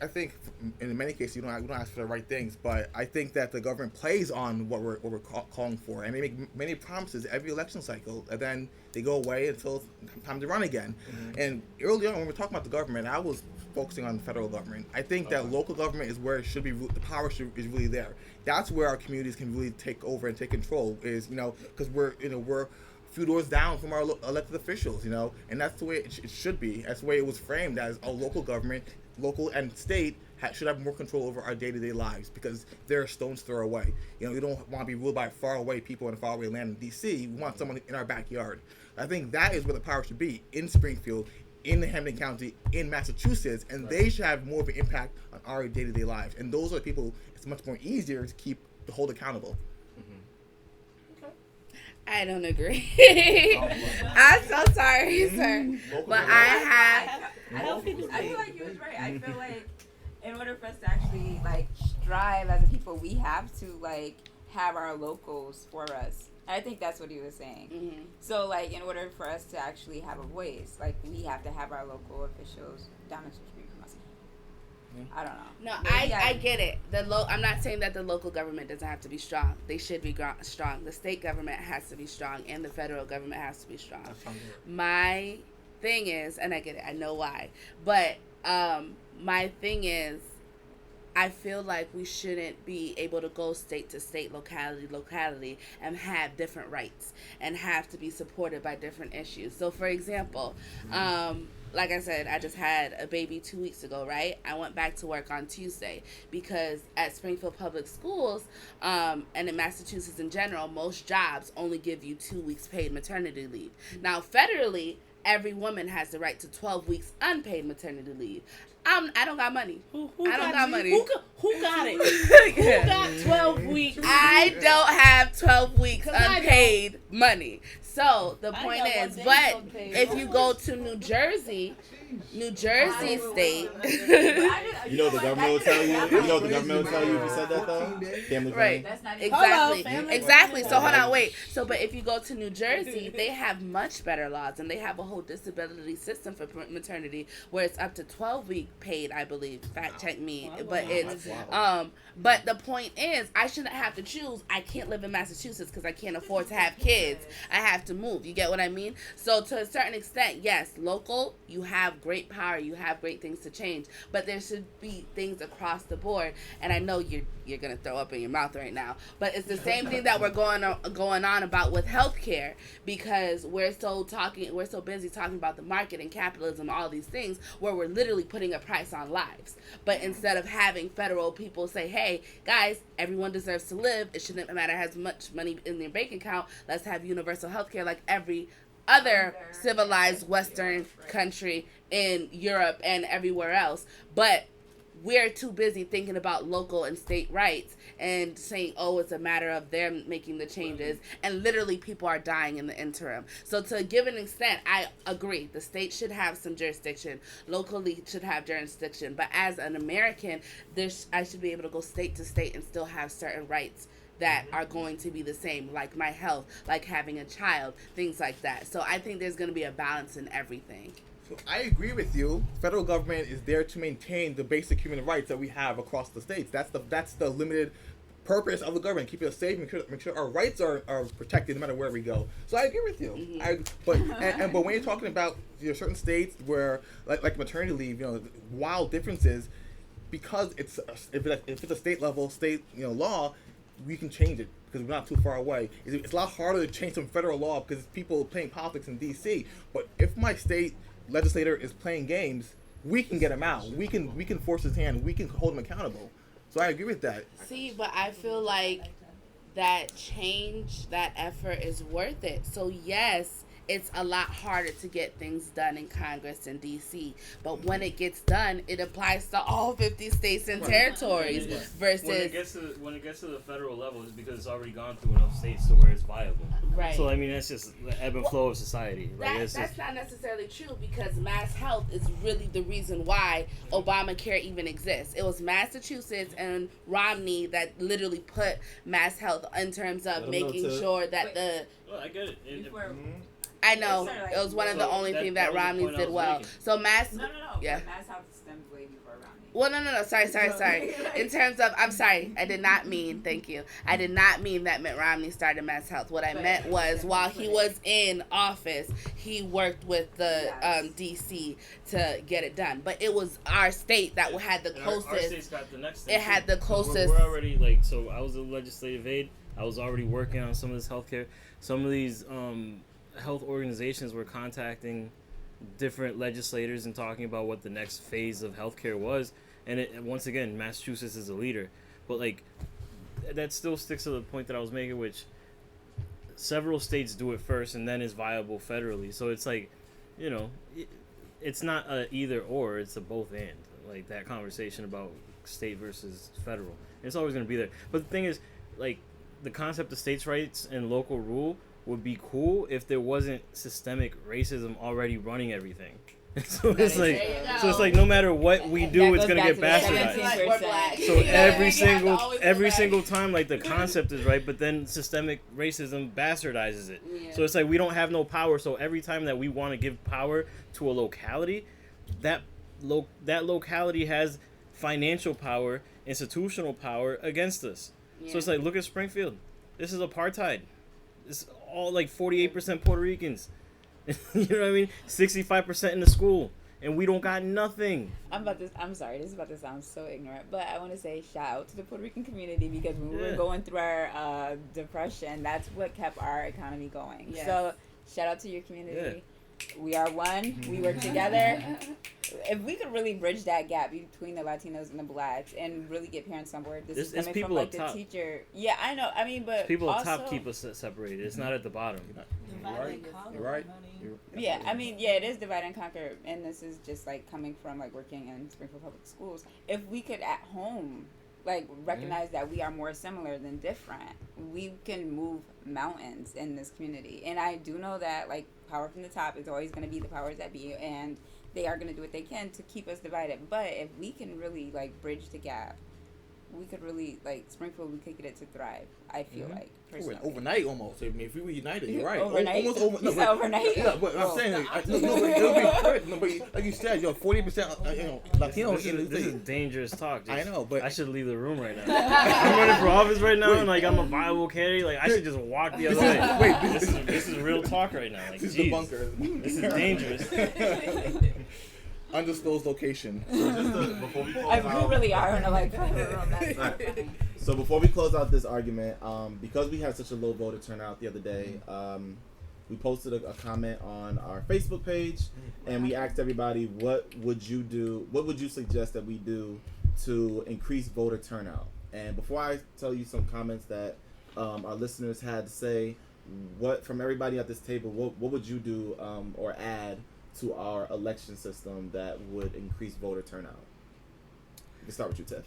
in many cases we don't ask for the right things, but I think that the government plays on what we're calling for, and they make many promises every election cycle, and then they go away until time to run again. Mm-hmm. And early on, when we're talking about the government, I was focusing on the federal government. I think that local government is where it should be. The power is really there. That's where our communities can really take over and take control. Is because we're a few doors down from our elected officials, and that's the way it should be. That's the way it was framed, as a local government, local and state should have more control over our day-to-day lives, because they're a stone's throw away. We don't want to be ruled by far away people in a faraway land in D.C. We want someone in our backyard. I think that is where the power should be, in Springfield, in Hampden County, in Massachusetts, and they should have more of an impact on our day-to-day lives. And those are the people it's much more easier to hold accountable. I don't agree. I'm so sorry, sir. But I feel like you was right. I feel like in order for us to actually strive as a people, we have to have our locals for us. I think that's what he was saying. Mm-hmm. So in order for us to actually have a voice, we have to have our local officials down the street from us. I don't know. No, I get it. I'm not saying that the local government doesn't have to be strong. They should be strong. The state government has to be strong, and the federal government has to be strong. My thing is, and I get it, I know why, but my thing is, I feel like we shouldn't be able to go state to state, locality, and have different rights and have to be supported by different issues. So, for example, like I said, I just had a baby 2 weeks ago, right? I went back to work on Tuesday because at Springfield Public Schools and in Massachusetts in general, most jobs only give you 2 weeks paid maternity leave. Now, federally, every woman has the right to 12 weeks unpaid maternity leave. I don't got money. Who I don't got money. Who got it? Yeah. Who got 12 weeks? I don't have 12 weeks 'Cause I unpaid money. So the I point got one is, day but unpaid. if you go to New Jersey state, You know what the government will tell you? You know what the government will tell you if you said that though? Family right? friendly. That's not Exactly. family Exactly. So friendly. hold on, wait. So, but if you go to New Jersey, they have much better laws, and they have a whole disability system for maternity, where it's up to 12-week paid, I believe. Fact check me, but it's But the point is, I shouldn't have to choose. I can't live in Massachusetts because I can't afford to have kids. I have to move. You get what I mean? So to a certain extent, yes, local, you have great power. You have great things to change. But there should be things across the board. And I know you're going to throw up in your mouth right now. But it's the same thing that we're going on about with healthcare, because we're so busy talking about the market and capitalism, all these things, where we're literally putting a price on lives. But instead of having federal people say, hey, guys, everyone deserves to live. It shouldn't matter how much money in their bank account. Let's have universal health care like every other civilized Western country in Europe and everywhere else. But we're too busy thinking about local and state rights and saying, oh, it's a matter of them making the changes. And literally people are dying in the interim. So to give an extent, I agree. The state should have some jurisdiction. Locally should have jurisdiction. But as an American, I should be able to go state to state and still have certain rights that are going to be the same, like my health, like having a child, things like that. So I think there's going to be a balance in everything. So I agree with you. Federal government is there to maintain the basic human rights that we have across the states. That's the limited purpose of the government. Keep us safe, make sure our rights are protected no matter where we go. So I agree with you. Mm-hmm. But when you're talking about certain states where like maternity leave, wild differences, because if it's a state level law, we can change it because we're not too far away. It's a lot harder to change some federal law because people playing politics in D.C. But if my state legislator is playing games, we can get him out. We can force his hand. We can hold him accountable. So I agree with that. See, but I feel like that change, that effort is worth it. So yes, it's a lot harder to get things done in Congress and D.C. But when it gets done, it applies to all 50 states and territories. Yeah. Versus when it gets to the federal level, it's because it's already gone through enough states to where it's viable. right. So I mean, that's just the ebb and flow of society. That's not necessarily true, because mass health is really the reason why Obamacare even exists. It was Massachusetts and Romney that literally put mass health in terms of making sure that Well, I get it. I know it was one of the only things that Romney did well. So mass, No. yeah. Mass health stemmed way before Romney. Well, no. Sorry. In terms of, I'm sorry. I did not mean, thank you. I did not mean that Mitt Romney started mass health. What I meant was while he was in office, he worked with the D.C. to get it done. But it was our state that had the closest. Our state's got the next. It had the closest. We're already so I was a legislative aide. I was already working on some of this healthcare. Some of these health organizations were contacting different legislators and talking about what the next phase of healthcare was. And once again, Massachusetts is a leader. But that still sticks to the point that I was making, which several states do it first and then is viable federally. So it's it's not a either or, it's a both and. Like that conversation about state versus federal. It's always going to be there. But the thing is, the concept of states' rights and local rule would be cool if there wasn't systemic racism already running everything. So it's no matter what we do, it's gonna get bastardized. So every single time, the concept is right, but then systemic racism bastardizes it. Yeah. So it's we don't have no power. So every time that we want to give power to a locality, that locality has financial power, institutional power against us. Yeah. So it's look at Springfield. This is apartheid. It's all 48% Puerto Ricans. You know what I mean? 65% in the school, and we don't got nothing. I'm sorry, this is about to sound so ignorant, but I want to say shout out to the Puerto Rican community, because when we were going through our depression, that's what kept our economy going. Yes. So shout out to your community. Yeah. We are one. We work together. if we could really bridge that gap between the Latinos and the Blacks and really get parents on board, this is It's coming people from like up the top. teacher. Yeah, I know. I mean, but People also, at top keep us separated. It's not at the bottom. You're right. Yeah, I mean, yeah, it is divide and conquer, and this is just like coming from like working in Springfield Public Schools. If we could at home like recognize that we are more similar than different, we can move mountains in this community. And I do know that like power from the top is always going to be the powers that be, and they are going to do what they can to keep us divided. But if we can really like bridge the gap, we could really like Springfield, we could get it to thrive. I feel like personally. Overnight almost. I mean, if we were united, you're right. Overnight? Almost over. No, You said overnight? Yeah, but I'm saying, but it'll be quick. No, but like you said, 40%, Latinos. This is dangerous talk. I know, but I should leave the room right now. I'm running for office right now, and like I'm a viable candidate. Like I should just walk the other way. Wait, this is real talk right now. Like, this is the geez, bunker. this is dangerous. Undisclosed location. So just before we close We out, really are in a like private room. That's Right. not funny. So before we close out this argument, because we had such a low voter turnout the other day, we posted a comment on our Facebook page, and we asked everybody, what would you do? What would you suggest that we do to increase voter turnout? And before I tell you some comments that our listeners had to say, from everybody at this table, what would you do or add to our election system that would increase voter turnout? We can start with you, Tiff.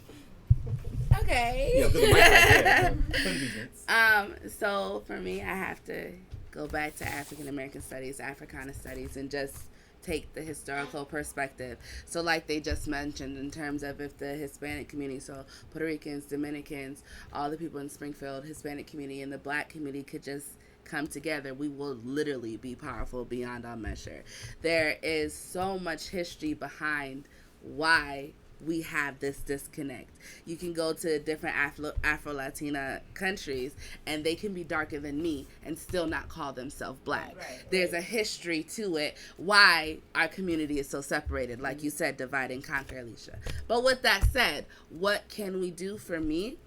Okay. Yeah, 'cause the mic right there, so convenience. So for me, I have to go back to African American studies, Africana studies, and just take the historical perspective. So like they just mentioned, in terms of if the Hispanic community, so Puerto Ricans, Dominicans, all the people in Springfield, Hispanic community, and the Black community could just come together, we will literally be powerful beyond all measure. There is so much history behind why we have this disconnect. You can go to different Afro-Latina countries and they can be darker than me and still not call themselves Black. There's a history to it why our community is so separated, like you said, divide and conquer, Alicia. But with that said, what can we do for me?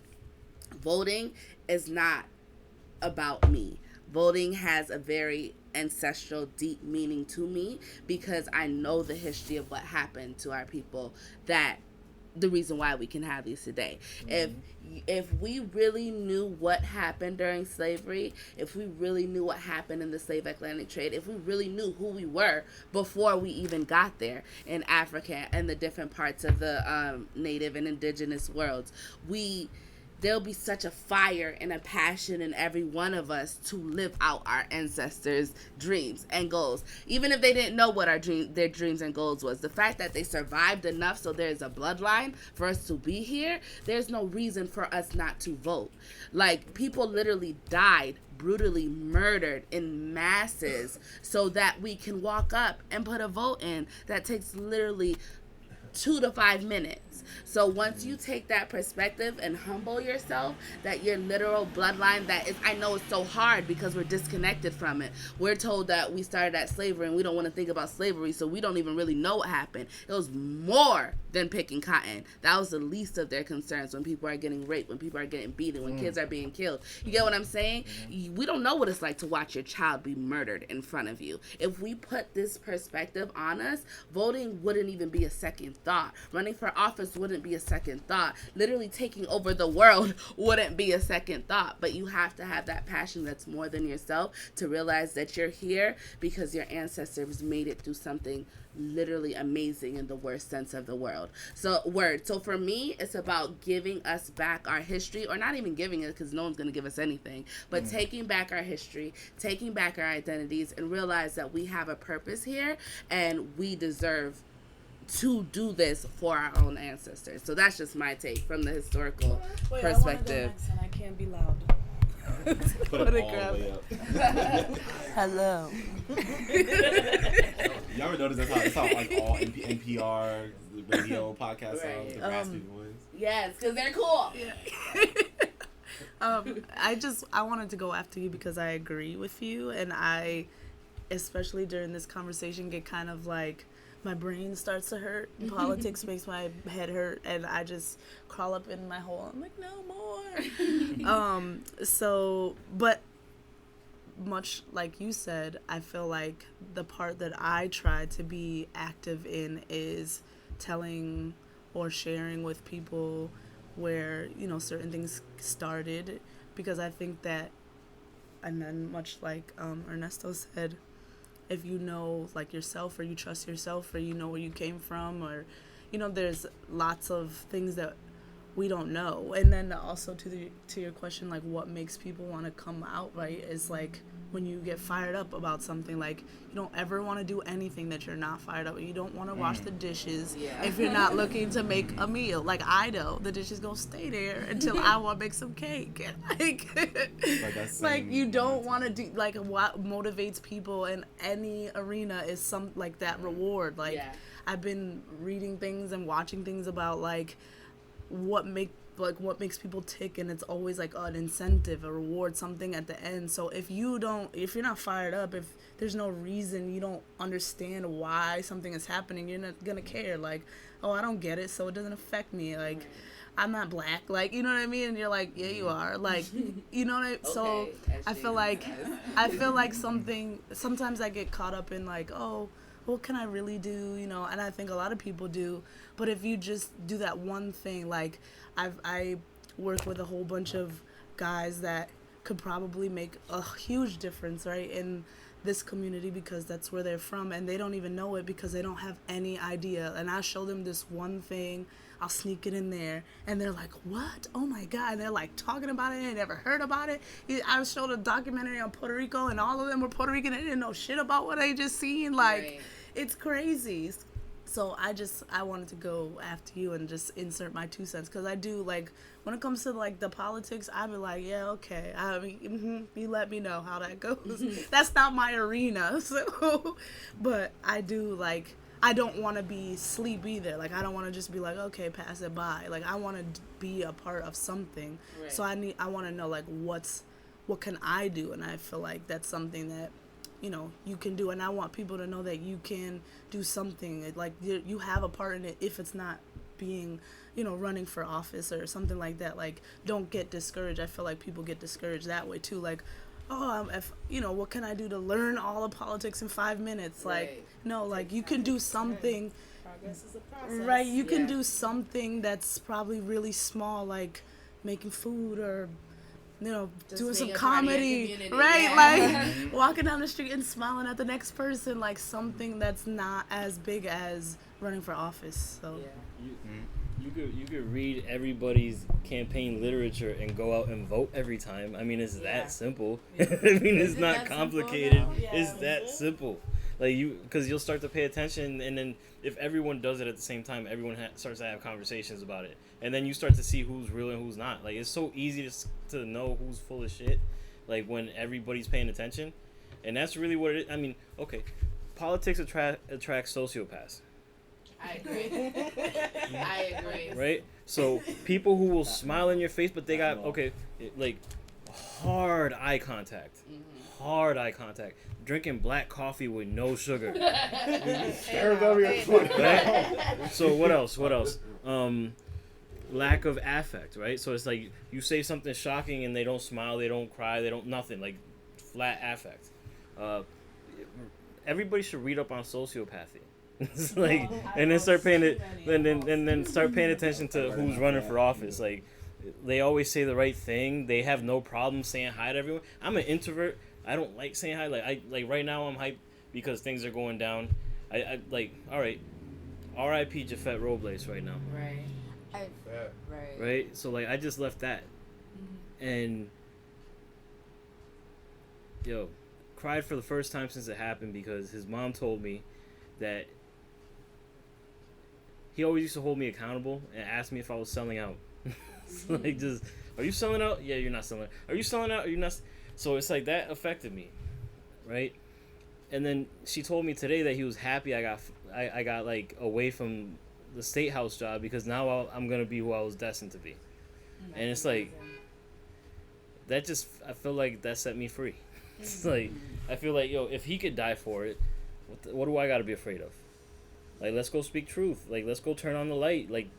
Voting is not about me. Voting has a very ancestral, deep meaning to me because I know the history of what happened to our people, that the reason why we can have these today. If we really knew what happened during slavery, if we really knew what happened in the slave Atlantic trade, if we really knew who we were before we even got there in Africa and the different parts of the native and indigenous worlds, there'll be such a fire and a passion in every one of us to live out our ancestors' dreams and goals. Even if they didn't know what their dreams and goals was. The fact that they survived enough so there's a bloodline for us to be here, there's no reason for us not to vote. Like, people literally died, brutally murdered in masses so that we can walk up and put a vote in that takes literally 2 to 5 minutes. So once you take that perspective and humble yourself, that your literal bloodline, that is, I know it's so hard because we're disconnected from it. We're told that we started at slavery and we don't want to think about slavery, so we don't even really know what happened. It was more than picking cotton. That was the least of their concerns when people are getting raped, when people are getting beaten, when kids are being killed. You get what I'm saying? We don't know what it's like to watch your child be murdered in front of you. If we put this perspective on us, voting wouldn't even be a second thought. Running for office wouldn't be a second thought. Literally taking over the world wouldn't be a second thought. But you have to have that passion that's more than yourself to realize that you're here because your ancestors made it through something literally amazing in the worst sense of the word. So for me, it's about giving us back our history, or not even giving it because no one's going to give us anything, but taking back our history, taking back our identities, and realize that we have a purpose here and we deserve to do this for our own ancestors. So that's just my take from the historical perspective. I want to go next and I can't be loud. Put it all the way up. Hello. Y'all ever notice that's how like all NPR radio podcasts sound with the raspy voice? Yes, because they're cool. I wanted to go after you because I agree with you, and I, especially during this conversation, get kind of like, my brain starts to hurt. Politics makes my head hurt, and I just crawl up in my hole. I'm like, no more. But much like you said, I feel like the part that I try to be active in is telling or sharing with people where, certain things started, because I think that, and then much like Ernesto said, if you know like yourself, or you trust yourself, or you know where you came from, or there's lots of things that we don't know. And then also to your question, like what makes people want to come out, right, is like when you get fired up about something. Like you don't ever want to do anything that you're not fired up. You don't want to wash the dishes if you're not looking to make a meal. Like I know the dishes gonna stay there until I want to make some cake. Like you don't want to do, like what motivates people in any arena is some like that reward. Like I've been reading things and watching things about like what makes people tick, and it's always like an incentive, a reward, something at the end. So if you're not fired up, if there's no reason, you don't understand why something is happening, you're not gonna care. Like, oh, I don't get it, so it doesn't affect me. Like, I'm not black, like, you know what I mean? And you're like, yeah, you are, like, you know what I mean? So I feel like sometimes I get caught up in like, oh, what can I really do, and I think a lot of people do. But if you just do that one thing, like I work with a whole bunch of guys that could probably make a huge difference, right, in this community, because that's where they're from, and they don't even know it because they don't have any idea. And I show them this one thing, I'll sneak it in there, and they're like, what? Oh my God. And they're like talking about it, and they never heard about it. I showed a documentary on Puerto Rico, and all of them were Puerto Rican, and they didn't know shit about what they just seen. Like, it's crazy. So I wanted to go after you and just insert my 2 cents, because I do, like, when it comes to like the politics, I be like, yeah, okay, I mean, you let me know how that goes. That's not my arena. So, but I do, like, I don't want to be sleep either. Like, I don't want to just be like, okay, pass it by. Like, I want to be a part of something. Right. So I want to know, like, what can I do? And I feel like that's something that you can do, and I want people to know that you can do something. Like you have a part in it, if it's not being, running for office or something like that. Like, don't get discouraged. I feel like people get discouraged that way too. Like, oh, what can I do to learn all of politics in 5 minutes? Like, no, like you can do something. Progress is a process. Right, you can do something that's probably really small, like making food, or just doing some comedy, right? Like walking down the street and smiling at the next person, like something that's not as big as running for office. So you could read everybody's campaign literature and go out and vote every time. I mean, it's that simple. I mean, it's not complicated. It's that simple. Like because you'll start to pay attention, and then if everyone does it at the same time, everyone starts to have conversations about it, and then you start to see who's real and who's not. Like, it's so easy to know who's full of shit, like when everybody's paying attention, and that's really what it is. I mean, okay, politics attracts sociopaths. I agree. Right? So people who will smile in your face, but they got like hard eye contact. Hard eye contact. Drinking black coffee with no sugar. Right? So what else? Lack of affect, right? So it's like you say something shocking and they don't smile, they don't cry, they don't nothing. Like flat affect. Everybody should read up on sociopathy. It's like, and then start paying it, then start paying attention to who's running for office. Like, they always say the right thing. They have no problem saying hi to everyone. I'm an introvert. I don't like saying hi. Like right now I'm hyped because things are going down. I like, all right, R.I.P. Jafet Robles right now. Right. Right. So like I just left that, and cried for the first time since it happened because his mom told me that he always used to hold me accountable and ask me if I was selling out. So like, just, are you selling out? Yeah, you're not selling out. Are you selling out? Are you not? So it's like that affected me, right? And then she told me today that he was happy I got like away from the state house job because now I'm gonna be who I was destined to be. And it's like that just, I feel like that set me free. It's like I feel like if he could die for it, what do I gotta be afraid of? Like, let's go speak truth. Like, let's go turn on the light. Like,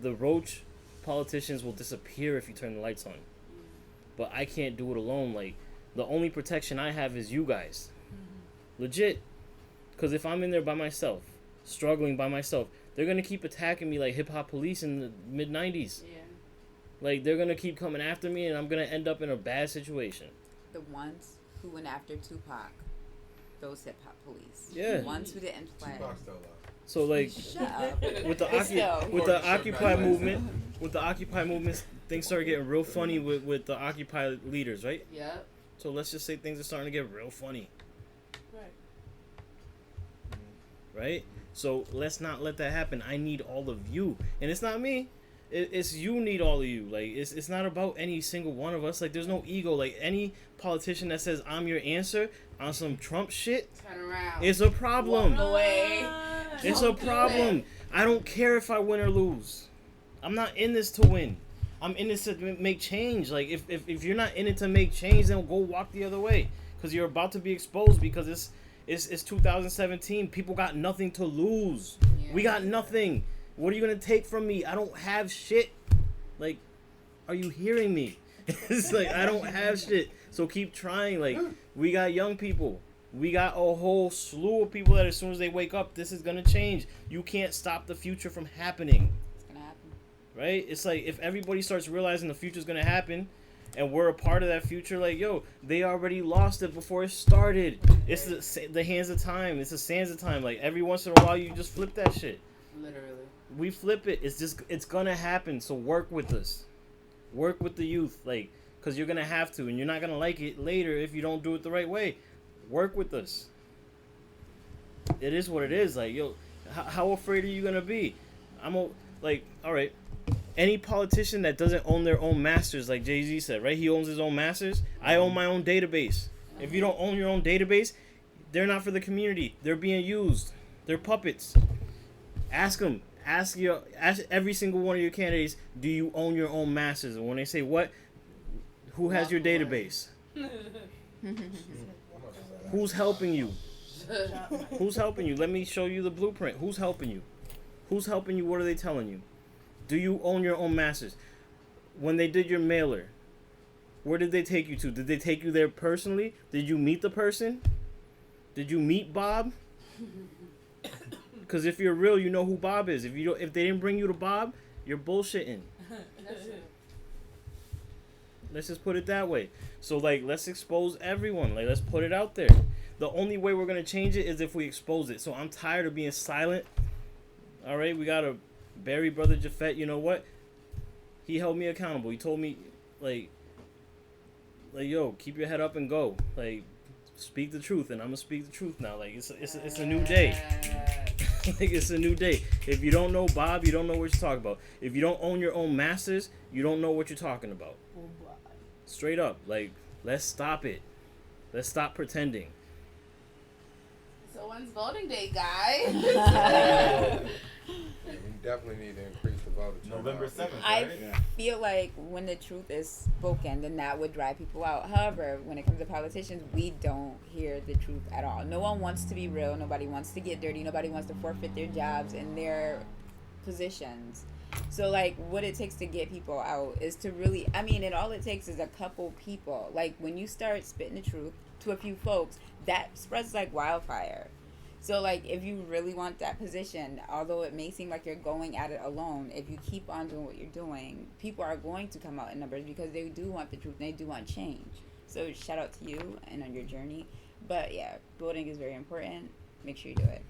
the roach politicians will disappear if you turn the lights on. But I can't do it alone. Like, The only protection I have is you guys. Legit. Because if I'm in there by myself, struggling by myself, they're going to keep attacking me like hip-hop police in the mid-90s. Yeah. Like, they're going to keep coming after me, and I'm going to end up in a bad situation. The ones who went after Tupac, those hip hop police. Yeah. The ones who didn't play. Tupac's still alive. So, like, Shut up. with the Occupy movement, things started getting real funny with the Occupy leaders, right? Yep. So let's just say things are starting to get real funny. Right? So let's not let that happen. I need all of you. And it's not me. It's you need all of you. Like, it's not about any single one of us. Like, there's no ego. Like, any politician that says I'm your answer on some Trump shit, Turn around. it's a problem. Walk away. It's a problem. I don't care if I win or lose. I'm not in this to win. I'm in this to make change. Like, if you're not in it to make change, then go walk the other way. Because you're about to be exposed because it's 2017. People got nothing to lose. Yeah. We got nothing. What are you going to take from me? I don't have shit. Like, are you hearing me? It's like, I don't have shit. So keep trying. Like, we got young people. We got a whole slew of people that as soon as they wake up, this is going to change. You can't stop the future from happening. It's gonna happen. Right? It's like, if everybody starts realizing the future's going to happen, and we're a part of that future, like, yo, they already lost it before it started. It's the hands of time. It's the sands of time. Like, every once in a while, you just flip that shit. Literally. We flip it. It's gonna happen. So work with us. Work with the youth. Like, because you're gonna have to, and you're not gonna like it later if you don't do it the right way. Work with us. It is what it is. Like, yo, how afraid are you gonna be? Like, all right. Any politician that doesn't own their own masters, like Jay-Z said, right? He owns his own masters. I own my own database. If you don't own your own database, they're not for the community. They're being used. They're puppets. Ask them. Ask every single one of your candidates, do you own your own masters? And when they say what, who has your database? Who's helping you? Who's helping you? Let me show you the blueprint. Who's helping you? Who's helping you? What are they telling you? Do you own your own masters? When they did your mailer, where did they take you to? Did they take you there personally? Did you meet the person? Did you meet Bob? Because if you're real, you know who Bob is. If they didn't bring you to Bob, you're bullshitting. Let's just put it that way. So, like, let's expose everyone. Like, let's put it out there. The only way we're going to change it is if we expose it. So I'm tired of being silent. All right, we got to bury Brother Jafet. You know what? He held me accountable. He told me, like, yo, keep your head up and go. Like, speak the truth. And I'm going to speak the truth now. Like, it's a new day. Like, it's a new day. If you don't know Bob, you don't know what you're talking about. If you don't own your own masters, you don't know what you're talking about. Straight up. Like, let's stop it. Let's stop pretending. So when's voting day, guys? We definitely need to increase the voter turnout. November 7th, I right? feel like when the truth is spoken, then that would drive people out. However, when it comes to politicians, we don't hear the truth at all. No one wants to be real. Nobody wants to get dirty. Nobody wants to forfeit their jobs and their positions. So, like, what it takes to get people out is to really, I mean, and all it takes is a couple people. Like, when you start spitting the truth to a few folks, that spreads like wildfire. So, like, if you really want that position, although it may seem like you're going at it alone, if you keep on doing what you're doing, people are going to come out in numbers because they do want the truth and they do want change. So, shout out to you and on your journey. But, yeah, voting is very important. Make sure you do it.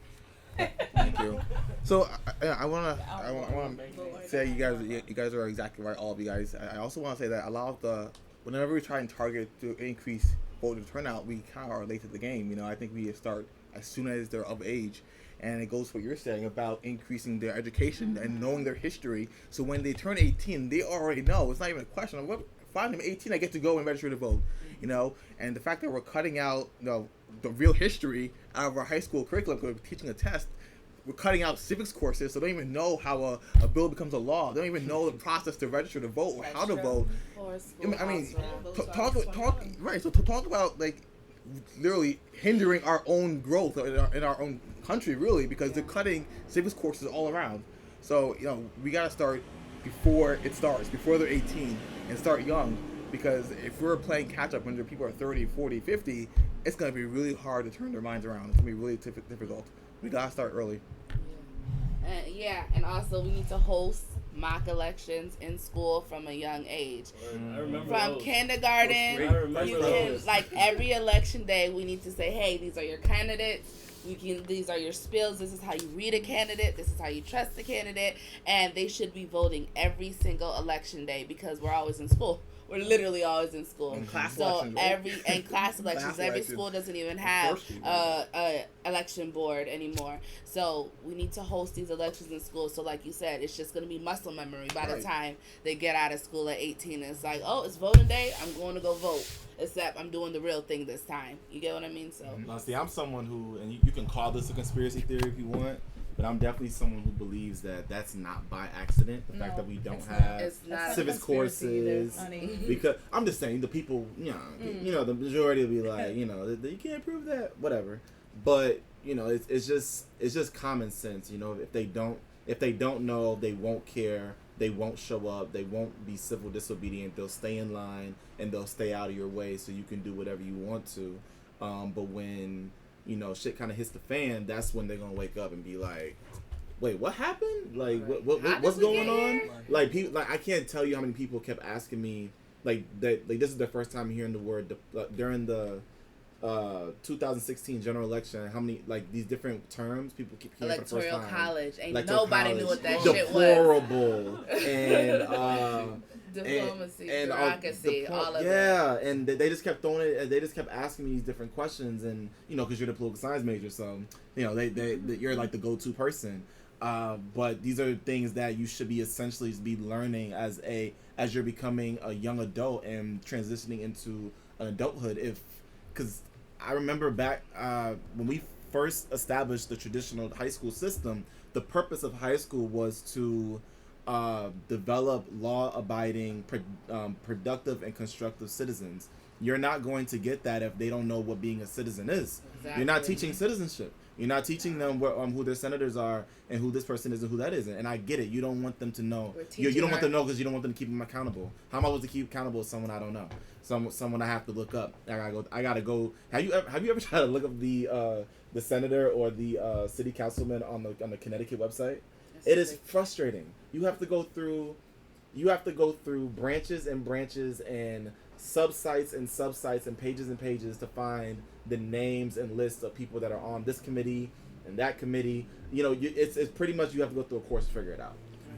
Thank you. So I want to say you guys are exactly right, all of you guys. I also want to say that a lot of whenever we try and target to increase voter turnout, we kind of are late to the game. You know, I think we start as soon as they're of age. And it goes to what you're saying about increasing their education and knowing their history. So when they turn 18, they already know. It's not even a question of what. Fine, I'm 18, I get to go and register to vote. You know, and the fact that we're cutting out, the real history out of our high school curriculum, we're teaching a test. We're cutting out civics courses, so they don't even know how a bill becomes a law. They don't even know the process to register to vote or how to vote. I mean, talk right. So to talk about, like, literally hindering our own growth in our own country, really, because they're cutting civics courses all around. So, we got to start before it starts, before they're 18, and start young. Because if we're playing catch up when the people are 30, 40, 50, it's going to be really hard to turn their minds around. It's going to be really difficult. We got to start early. And also we need to host mock elections in school from a young age. I remember From those. kindergarten, I remember you can, those. like every election day, we need to say, hey, these are your candidates. These are your spills. This is how you read a candidate. This is how you trust the candidate. And they should be voting every single election day because we're always in school. We're literally always in school. And class so elections, right? class elections. Every elections. school doesn't even have a election board anymore. So we need to host these elections in school. So like you said, it's just gonna be muscle memory by the time they get out of school at 18. It's like, oh, it's voting day. I'm going to go vote. Except I'm doing the real thing this time. You get what I mean? So. Now, see, I'm someone who, and you can call this a conspiracy theory if you want, but I'm definitely someone who believes that that's not by accident. The fact that we don't have civics courses, because I'm just saying the people, you know, the majority will be like, you know, you can't prove that, whatever. But you know, it's just common sense. You know, if they don't know, they won't care. They won't show up. They won't be civil disobedient. They'll stay in line and they'll stay out of your way so you can do whatever you want to. But when, you know, shit kind of hits the fan, that's when they're going to wake up and be like, wait, what happened? Like, what's going on? Like, people, like, I can't tell you how many people kept asking me, like, that, like, this is their first time hearing the word during the 2016 general election. How many, like, these different terms people keep hearing for the first Electoral time. college. Ain't Electoral nobody college. knew what that shit was. Deplorable. And diplomacy, and bureaucracy, all of it. Yeah, and they just kept throwing it. They just kept asking me these different questions, and you know, because you're the political science major, so you know, you're like the go-to person. But these are things that you should be essentially be learning as you're becoming a young adult and transitioning into an adulthood. Because I remember back when we first established the traditional high school system, the purpose of high school was to develop law-abiding, productive, and constructive citizens. You're not going to get that if they don't know what being a citizen is. Exactly. You're not teaching citizenship. You're not teaching them who their senators are and who this person is and who that isn't. And I get it. You don't want them to know. You don't want them to know because you don't want them to keep them accountable. How am I supposed to keep accountable someone I don't know? Someone I have to look up. I gotta go. Have you ever tried to look up the senator or the city councilman on the Connecticut website? It is frustrating. You have to go through branches and branches and subsites and subsites and pages to find the names and lists of people that are on this committee and that committee. You know, it's pretty much you have to go through a course to figure it out.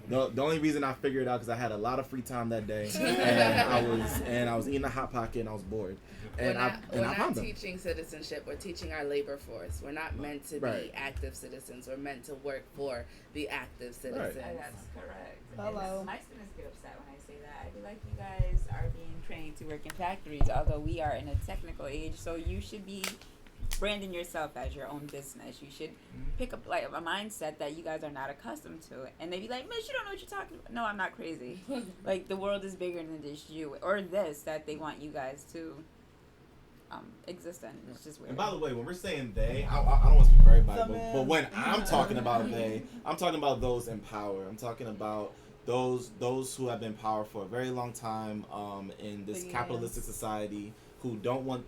The only reason I figured it out because I had a lot of free time that day and I was eating a Hot Pocket and I was bored. And we're not teaching citizenship. We're teaching our labor force. We're not meant to be active citizens. We're meant to work for the active citizens. Right. That's correct. Hello. My students get upset when I say that. I feel like you guys are being trained to work in factories, although we are in a technical age. So you should be branding yourself as your own business. You should pick up like a mindset that you guys are not accustomed to. And they be like, Miss, you don't know what you're talking about. No, I'm not crazy. Like, the world is bigger than just you or this that they want you guys to exist in. It's just weird. And by the way, when we're saying they, I don't want to speak for everybody, but when I'm talking about they, I'm talking about those in power. I'm talking about those who have been in power for a very long time in this capitalistic society, who don't want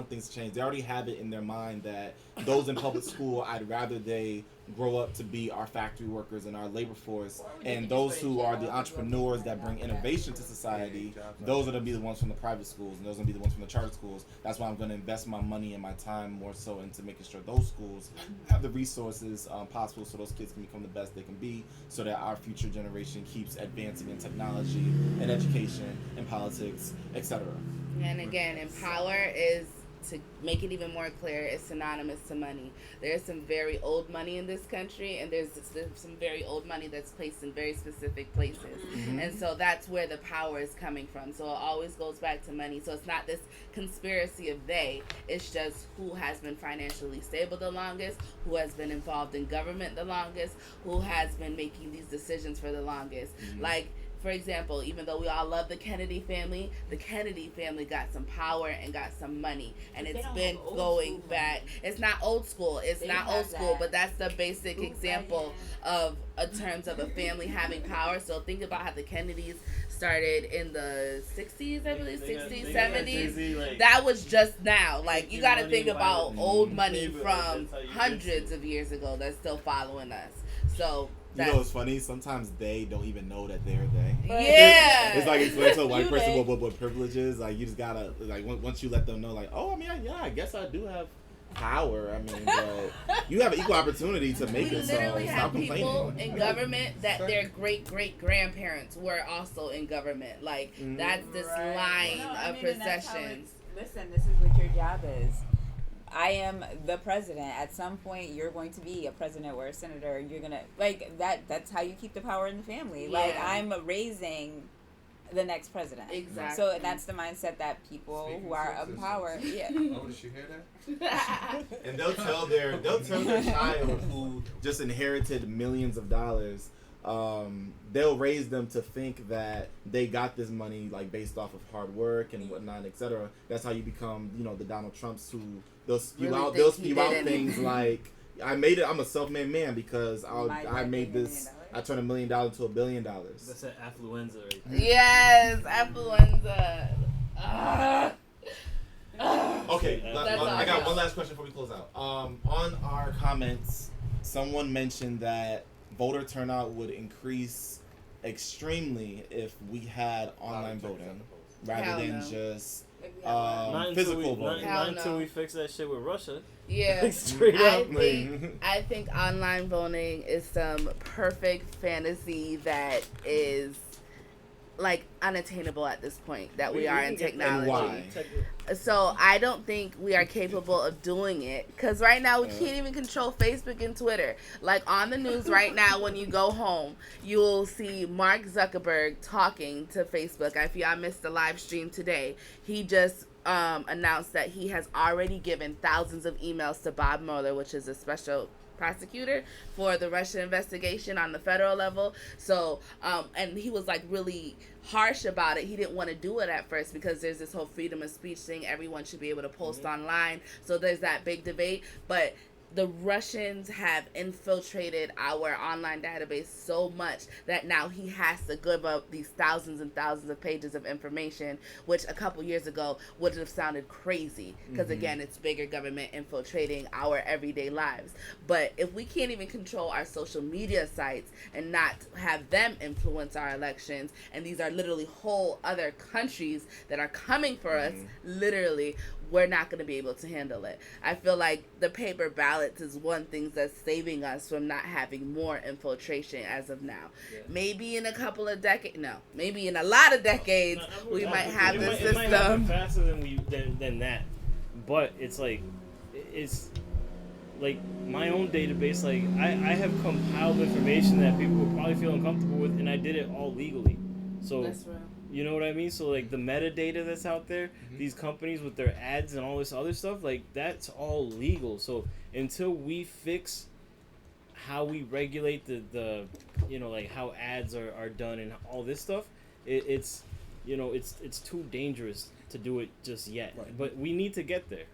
things to change. They already have it in their mind that those in public school, I'd rather they grow up to be our factory workers and our labor force, and those who are the entrepreneurs that bring innovation to society, those are going to be the ones from the private schools, and those are going to be the ones from the charter schools. That's why I'm going to invest my money and my time more so into making sure those schools have the resources possible so those kids can become the best they can be, so that our future generation keeps advancing in technology and education and politics, etc. And again, empower is, to make it even more clear, is synonymous to money. There's some very old money in this country, and there's some very old money that's placed in very specific places. Mm-hmm. And so that's where the power is coming from. So it always goes back to money. So it's not this conspiracy of they. It's just who has been financially stable the longest, who has been involved in government the longest, who has been making these decisions for the longest. Mm-hmm. Like, for example, even though we all love the Kennedy family got some power and got some money. And it's been going back. It's not old school. It's not old school, but that's the basic example of a terms of a family having power. So think about how the Kennedys started in the 60s, I believe, 60s, they got 70s. Jay-Z, like, That was just now. Like, you making got to money think by about the old money neighborhood. from That's how you hundreds get of years ago that's still following us. So, You know what's funny? Sometimes they don't even know that they're they. yeah. It's like explain to a white You person they. what privilege is. Like, you just gotta, like, once you let them know, like, oh, I mean, I guess I do have power. I mean, but you have equal opportunity to make We it, so literally stop have people complaining. in government that their great-great-grandparents were also in government. Like, that's this line No, I of mean, and that's how processions. listen, this is what your job is. I am the president. At some point, you're going to be a president or a senator. You're gonna like that. That's how you keep the power in the family. Like Yeah. I'm raising the next president. Exactly. So that's the mindset that people Speaking who are of of power. Yeah. Oh, did she hear that? And they'll tell their child who just inherited millions of dollars, they'll raise them to think that they got this money like based off of hard work and whatnot, etc. That's how you become, the Donald Trumps who they'll spew Really out think he things didn't. like, I made it. I'm a self-made man because My I dad made made $1 this. million. I turned $1 million into $1 billion. That's an affluenza right there. Yes, affluenza. Ah. Okay, That's all I I got know. one last question before we close out. On our comments, someone mentioned that voter turnout would increase extremely if we had online voting rather Hell than no. just Not physical until we, voting. Hell not until no. we fix that shit with Russia. Yeah. Straight I up. think online voting is some perfect fantasy that is like unattainable at this point that we are in can get technology. why? So I don't think we are capable of doing it because right now we can't even control Facebook and Twitter. Like on the news right now, when you go home, you'll see Mark Zuckerberg talking to Facebook. If y'all missed the live stream today, he just announced that he has already given thousands of emails to Bob Mueller, which is a special prosecutor for the Russian investigation on the federal level. So, and he was like really harsh about it. He didn't want to do it at first because there's this whole freedom of speech thing. Everyone should be able to post online. So there's that big debate. But the Russians have infiltrated our online database so much that now he has to give up these thousands and thousands of pages of information, which a couple years ago would have sounded crazy because, again, it's bigger government infiltrating our everyday lives. But if we can't even control our social media sites and not have them influence our elections, and these are literally whole other countries that are coming for us, literally, we're not going to be able to handle it. I feel like the paper ballots is one thing that's saving us from not having more infiltration as of now. Yeah. Maybe in a couple of decades, maybe in a lot of decades, we might have this It might happen system. faster than that, but it's like my own database. Like I have compiled information that people would probably feel uncomfortable with, and I did it all legally. So That's real. you know what I mean? So like the metadata that's out there, these companies with their ads and all this other stuff, like that's all legal. So until we fix how we regulate the like how ads are done and all this stuff, it's too dangerous to do it just yet. Right. But we need to get there.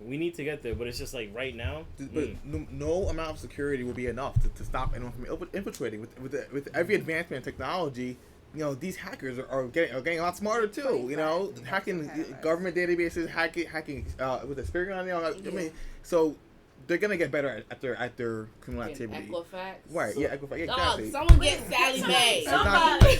But it's just like right now. But no amount of security will be enough to stop anyone from infiltrating. With every advancement in technology, these hackers are getting a lot smarter too. Hacking government databases, hacking with the spirit on. I mean, so they're gonna get better at their criminal activity. Equifax. Right? Yeah, Equifax. Yeah, Dog, exactly. someone get Sally Mae. Somebody.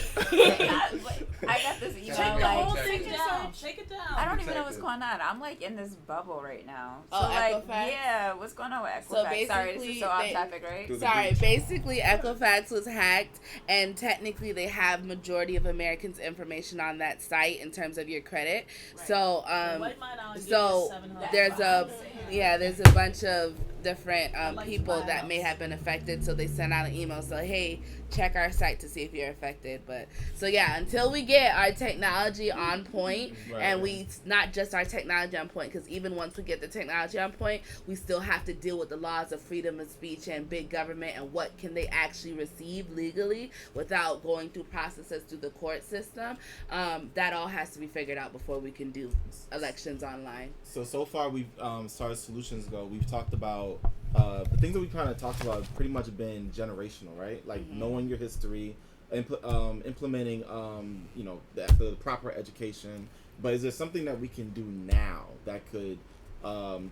I got this email. Take the whole like, thing down. Take it down. I don't even know what's going on. I'm like in this bubble right now. So Oh, like, Equifax? yeah, what's going on with Equifax? So Sorry, this basically, is so off topic, right? Sorry, basically Equifax was hacked, and technically they have majority of Americans' information on that site in terms of your credit. Right. So White mine out and give so us 700. there's a bunch of different like to people buy a that may house. have been affected, so they sent out an email, so hey, check our site to see if you're affected. But so yeah, until we get our technology on point, and we not just our technology on point, because even once we get the technology on point, we still have to deal with the laws of freedom of speech and big government and what can they actually receive legally without going through processes through the court system. That all has to be figured out before we can do elections online. So far we've as far as solutions go, we've talked about the things that we kind of talked about have pretty much been generational, right? Like knowing your history, implementing the proper education. But is there something that we can do now that could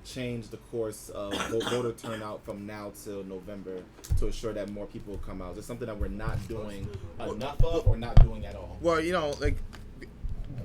change the course of voter turnout from now till November to ensure that more people come out? Is there something that we're not doing enough of or not doing at all? Well, like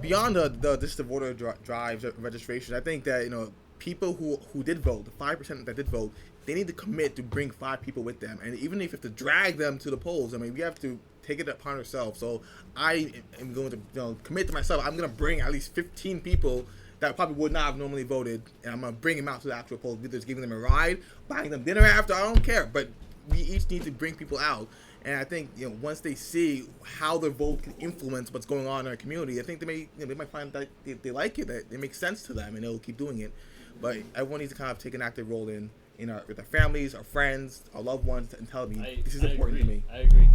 beyond the voter drives registration, I think that people who did vote, the 5% that did vote, they need to commit to bring 5 people with them, and even if you have to drag them to the polls, I mean, we have to take it upon ourselves. So I am going to commit to myself. I'm going to bring at least 15 people that probably would not have normally voted, and I'm going to bring them out to the actual polls, either giving them a ride, buying them dinner after, I don't care, but we each need to bring people out. And I think once they see how their vote can influence what's going on in our community, I think they might find that they like it, that it makes sense to them, and they'll keep doing it. But everyone needs to kind of take an active role with our families, our friends, our loved ones, and tell me this is important to me. I agree.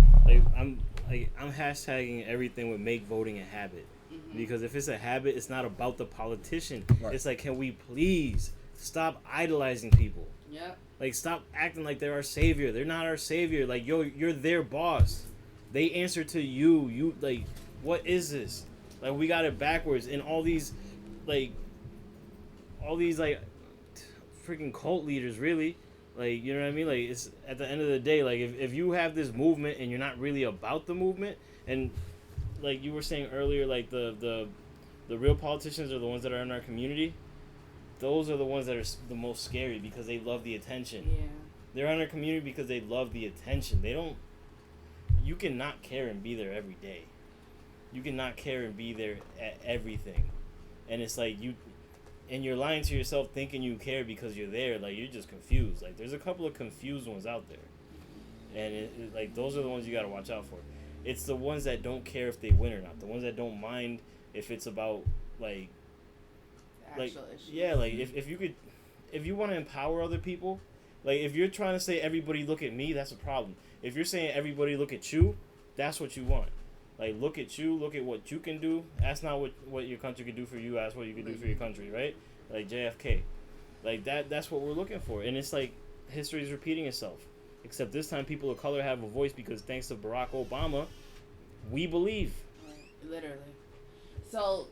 I'm hashtagging everything with make voting a habit, because if it's a habit, it's not about the politician. Right. It's like, can we please stop idolizing people? Yep. Like, stop acting like they're our savior. They're not our savior. Like, you're their boss. They answer to you. You, like, what is this? Like, we got it backwards. And all these freaking cult leaders, really. Like, you know what I mean? Like, it's at the end of the day, like, if you have this movement and you're not really about the movement, and like you were saying earlier, like, the real politicians are the ones that are in our community. Those are the ones that are the most scary because they love the attention. Yeah. They're in our community because they love the attention. You cannot care and be there every day. You cannot care and be there at everything. And it's like you're lying to yourself thinking you care because you're there. Like, you're just confused. Like, there's a couple of confused ones out there. And like, those are the ones you got to watch out for. It's the ones that don't care if they win or not. The ones that don't mind if it's about, like, actual issues. Yeah, like, if you want to empower other people, like, if you're trying to say everybody look at me, that's a problem. If you're saying everybody look at you, that's what you want. Like, look at you, look at what you can do. That's not what your country can do for you. That's what you can do for your country, right? Like JFK. Like, that's what we're looking for. And it's like history is repeating itself. Except this time people of color have a voice because thanks to Barack Obama, we believe. Literally. So,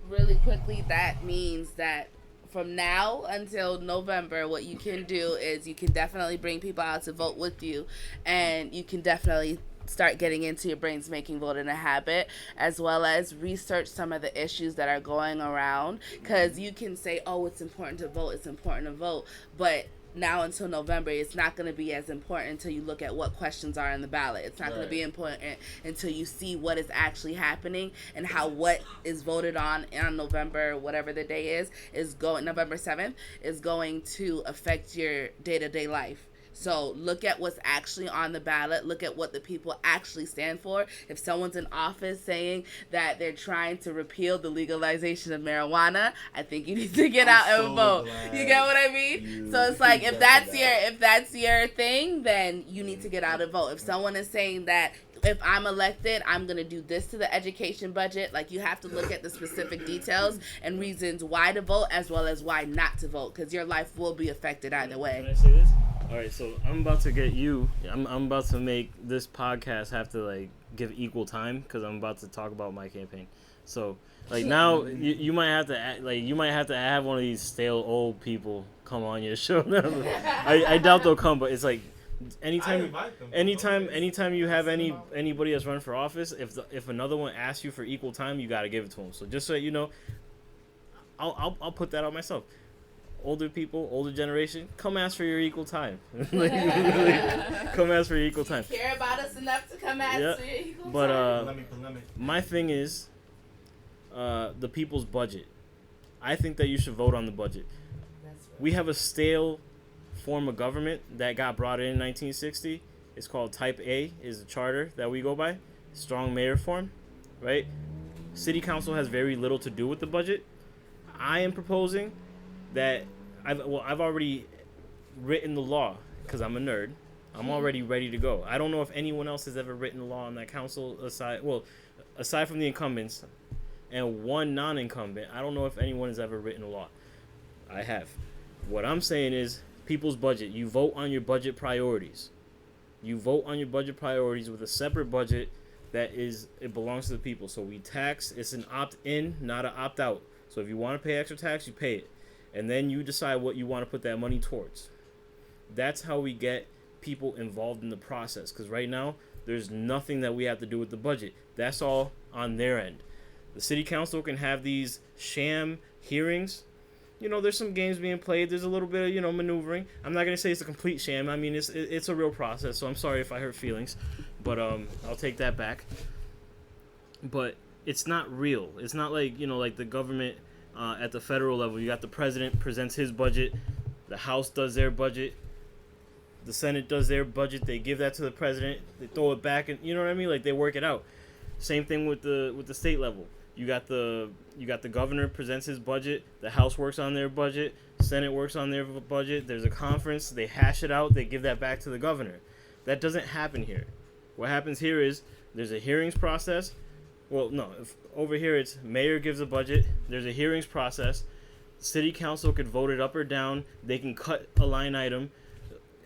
really quickly, that means that from now until November, what you can do is you can definitely bring people out to vote with you, and you can definitely start getting into your brains making voting a habit, as well as research some of the issues that are going around, because you can say, oh, it's important to vote, but now until November, it's not going to be as important until you look at what questions are in the ballot. It's not going to be important until you see what is actually happening and how what is voted on November, whatever the day November 7th, is going to affect your day-to-day life. So look at what's actually on the ballot. Look at what the people actually stand for. If someone's in office saying that they're trying to repeal the legalization of marijuana, I think you need to get out and vote. You get what I mean? So it's like, if that's your thing, then you need to get out and vote. If someone is saying that if I'm elected, I'm going to do this to the education budget, like, you have to look at the specific details and reasons why to vote as well as why not to vote, because your life will be affected either way. Can I say this? All right, so I'm about to get you. I'm about to make this podcast have to, like, give equal time because I'm about to talk about my campaign. So, like, now you might have to have one of these stale old people come on your show. I doubt they'll come, but it's like anytime you have anybody that's running for office, if another one asks you for equal time, you got to give it to them. So just so you know, I'll put that on myself. Older people, older generation, come ask for your equal time. Come ask for your equal time. You care about us enough to come ask for your equal time. But my thing is the people's budget. I think that you should vote on the budget. We have a stale form of government that got brought in 1960. It's called Type A, is the charter that we go by. Strong mayor form, right? City council has very little to do with the budget. I am proposing that I've already written the law because I'm a nerd. I'm already ready to go. I don't know if anyone else has ever written a law on that council aside from the incumbents and one non-incumbent. I don't know if anyone has ever written a law. I have. What I'm saying is people's budget. You vote on your budget priorities. You vote on your budget priorities with a separate budget it belongs to the people. So we tax. It's an opt-in, not an opt-out. So if you want to pay extra tax, you pay it, and then you decide what you want to put that money towards. That's how we get people involved in the process. Because right now, there's nothing that we have to do with the budget. That's all on their end. The city council can have these sham hearings. There's some games being played. There's a little bit of, maneuvering. I'm not going to say it's a complete sham. I mean, it's a real process, so I'm sorry if I hurt feelings. But I'll take that back. But it's not real. It's not like, like the government at the federal level. You got the president presents his budget. The House does their budget. The Senate does their budget. They give that to the president. They throw it back, and you know what I mean? Like, they work it out. Same thing with the state level. You got the governor presents his budget. The House works on their budget. Senate works on their budget. There's a conference. They hash it out. They give that back to the governor. That doesn't happen here. What happens here is there's a hearings process. Well, no. Over here it's mayor gives a budget. There's a hearings process. City council could vote it up or down. They can cut a line item.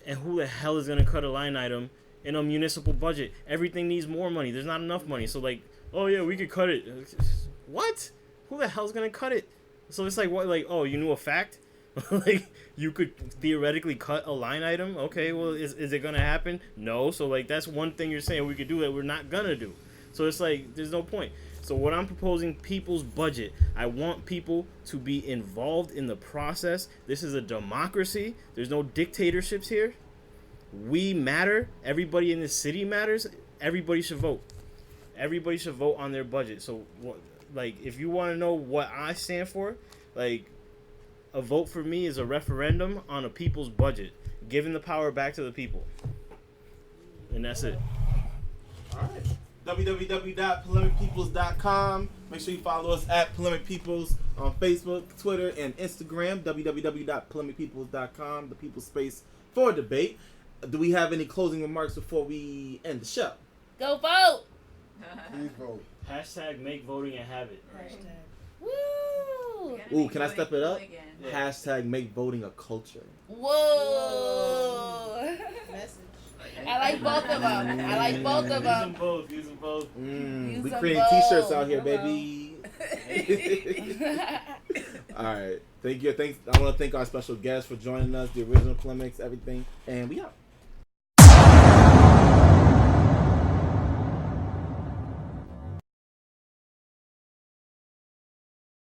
And who the hell is going to cut a line item in a municipal budget? Everything needs more money. There's not enough money. So, like, oh, yeah, we could cut it. What? Who the hell's going to cut it? So it's like, what? Like, oh, you knew a fact? Like, you could theoretically cut a line item? Okay, well, is it going to happen? No. So, like, that's one thing you're saying we could do that we're not going to do. So it's like, there's no point. So what I'm proposing, people's budget. I want people to be involved in the process. This is a democracy. There's no dictatorships here. We matter. Everybody in this city matters. Everybody should vote. Everybody should vote on their budget. So, like, if you want to know what I stand for, like, a vote for me is a referendum on a people's budget, giving the power back to the people. And that's it. All right. www.polemicpeoples.com. Make sure you follow us at Polemic Peoples on Facebook, Twitter, and Instagram. www.polemicpeoples.com, the people's space for debate. Do we have any closing remarks before we end the show? Go vote! Please vote. Hashtag make voting a habit. Woo! Ooh, can I step it up? Yeah. Hashtag make voting a culture. Whoa! Message. I like both of them. I like both of them. Use them both. Use We them creating both. t-shirts out here, baby. All right. Thank you. Thanks. I want to thank our special guests for joining us, the original Polemics, everything. And we out.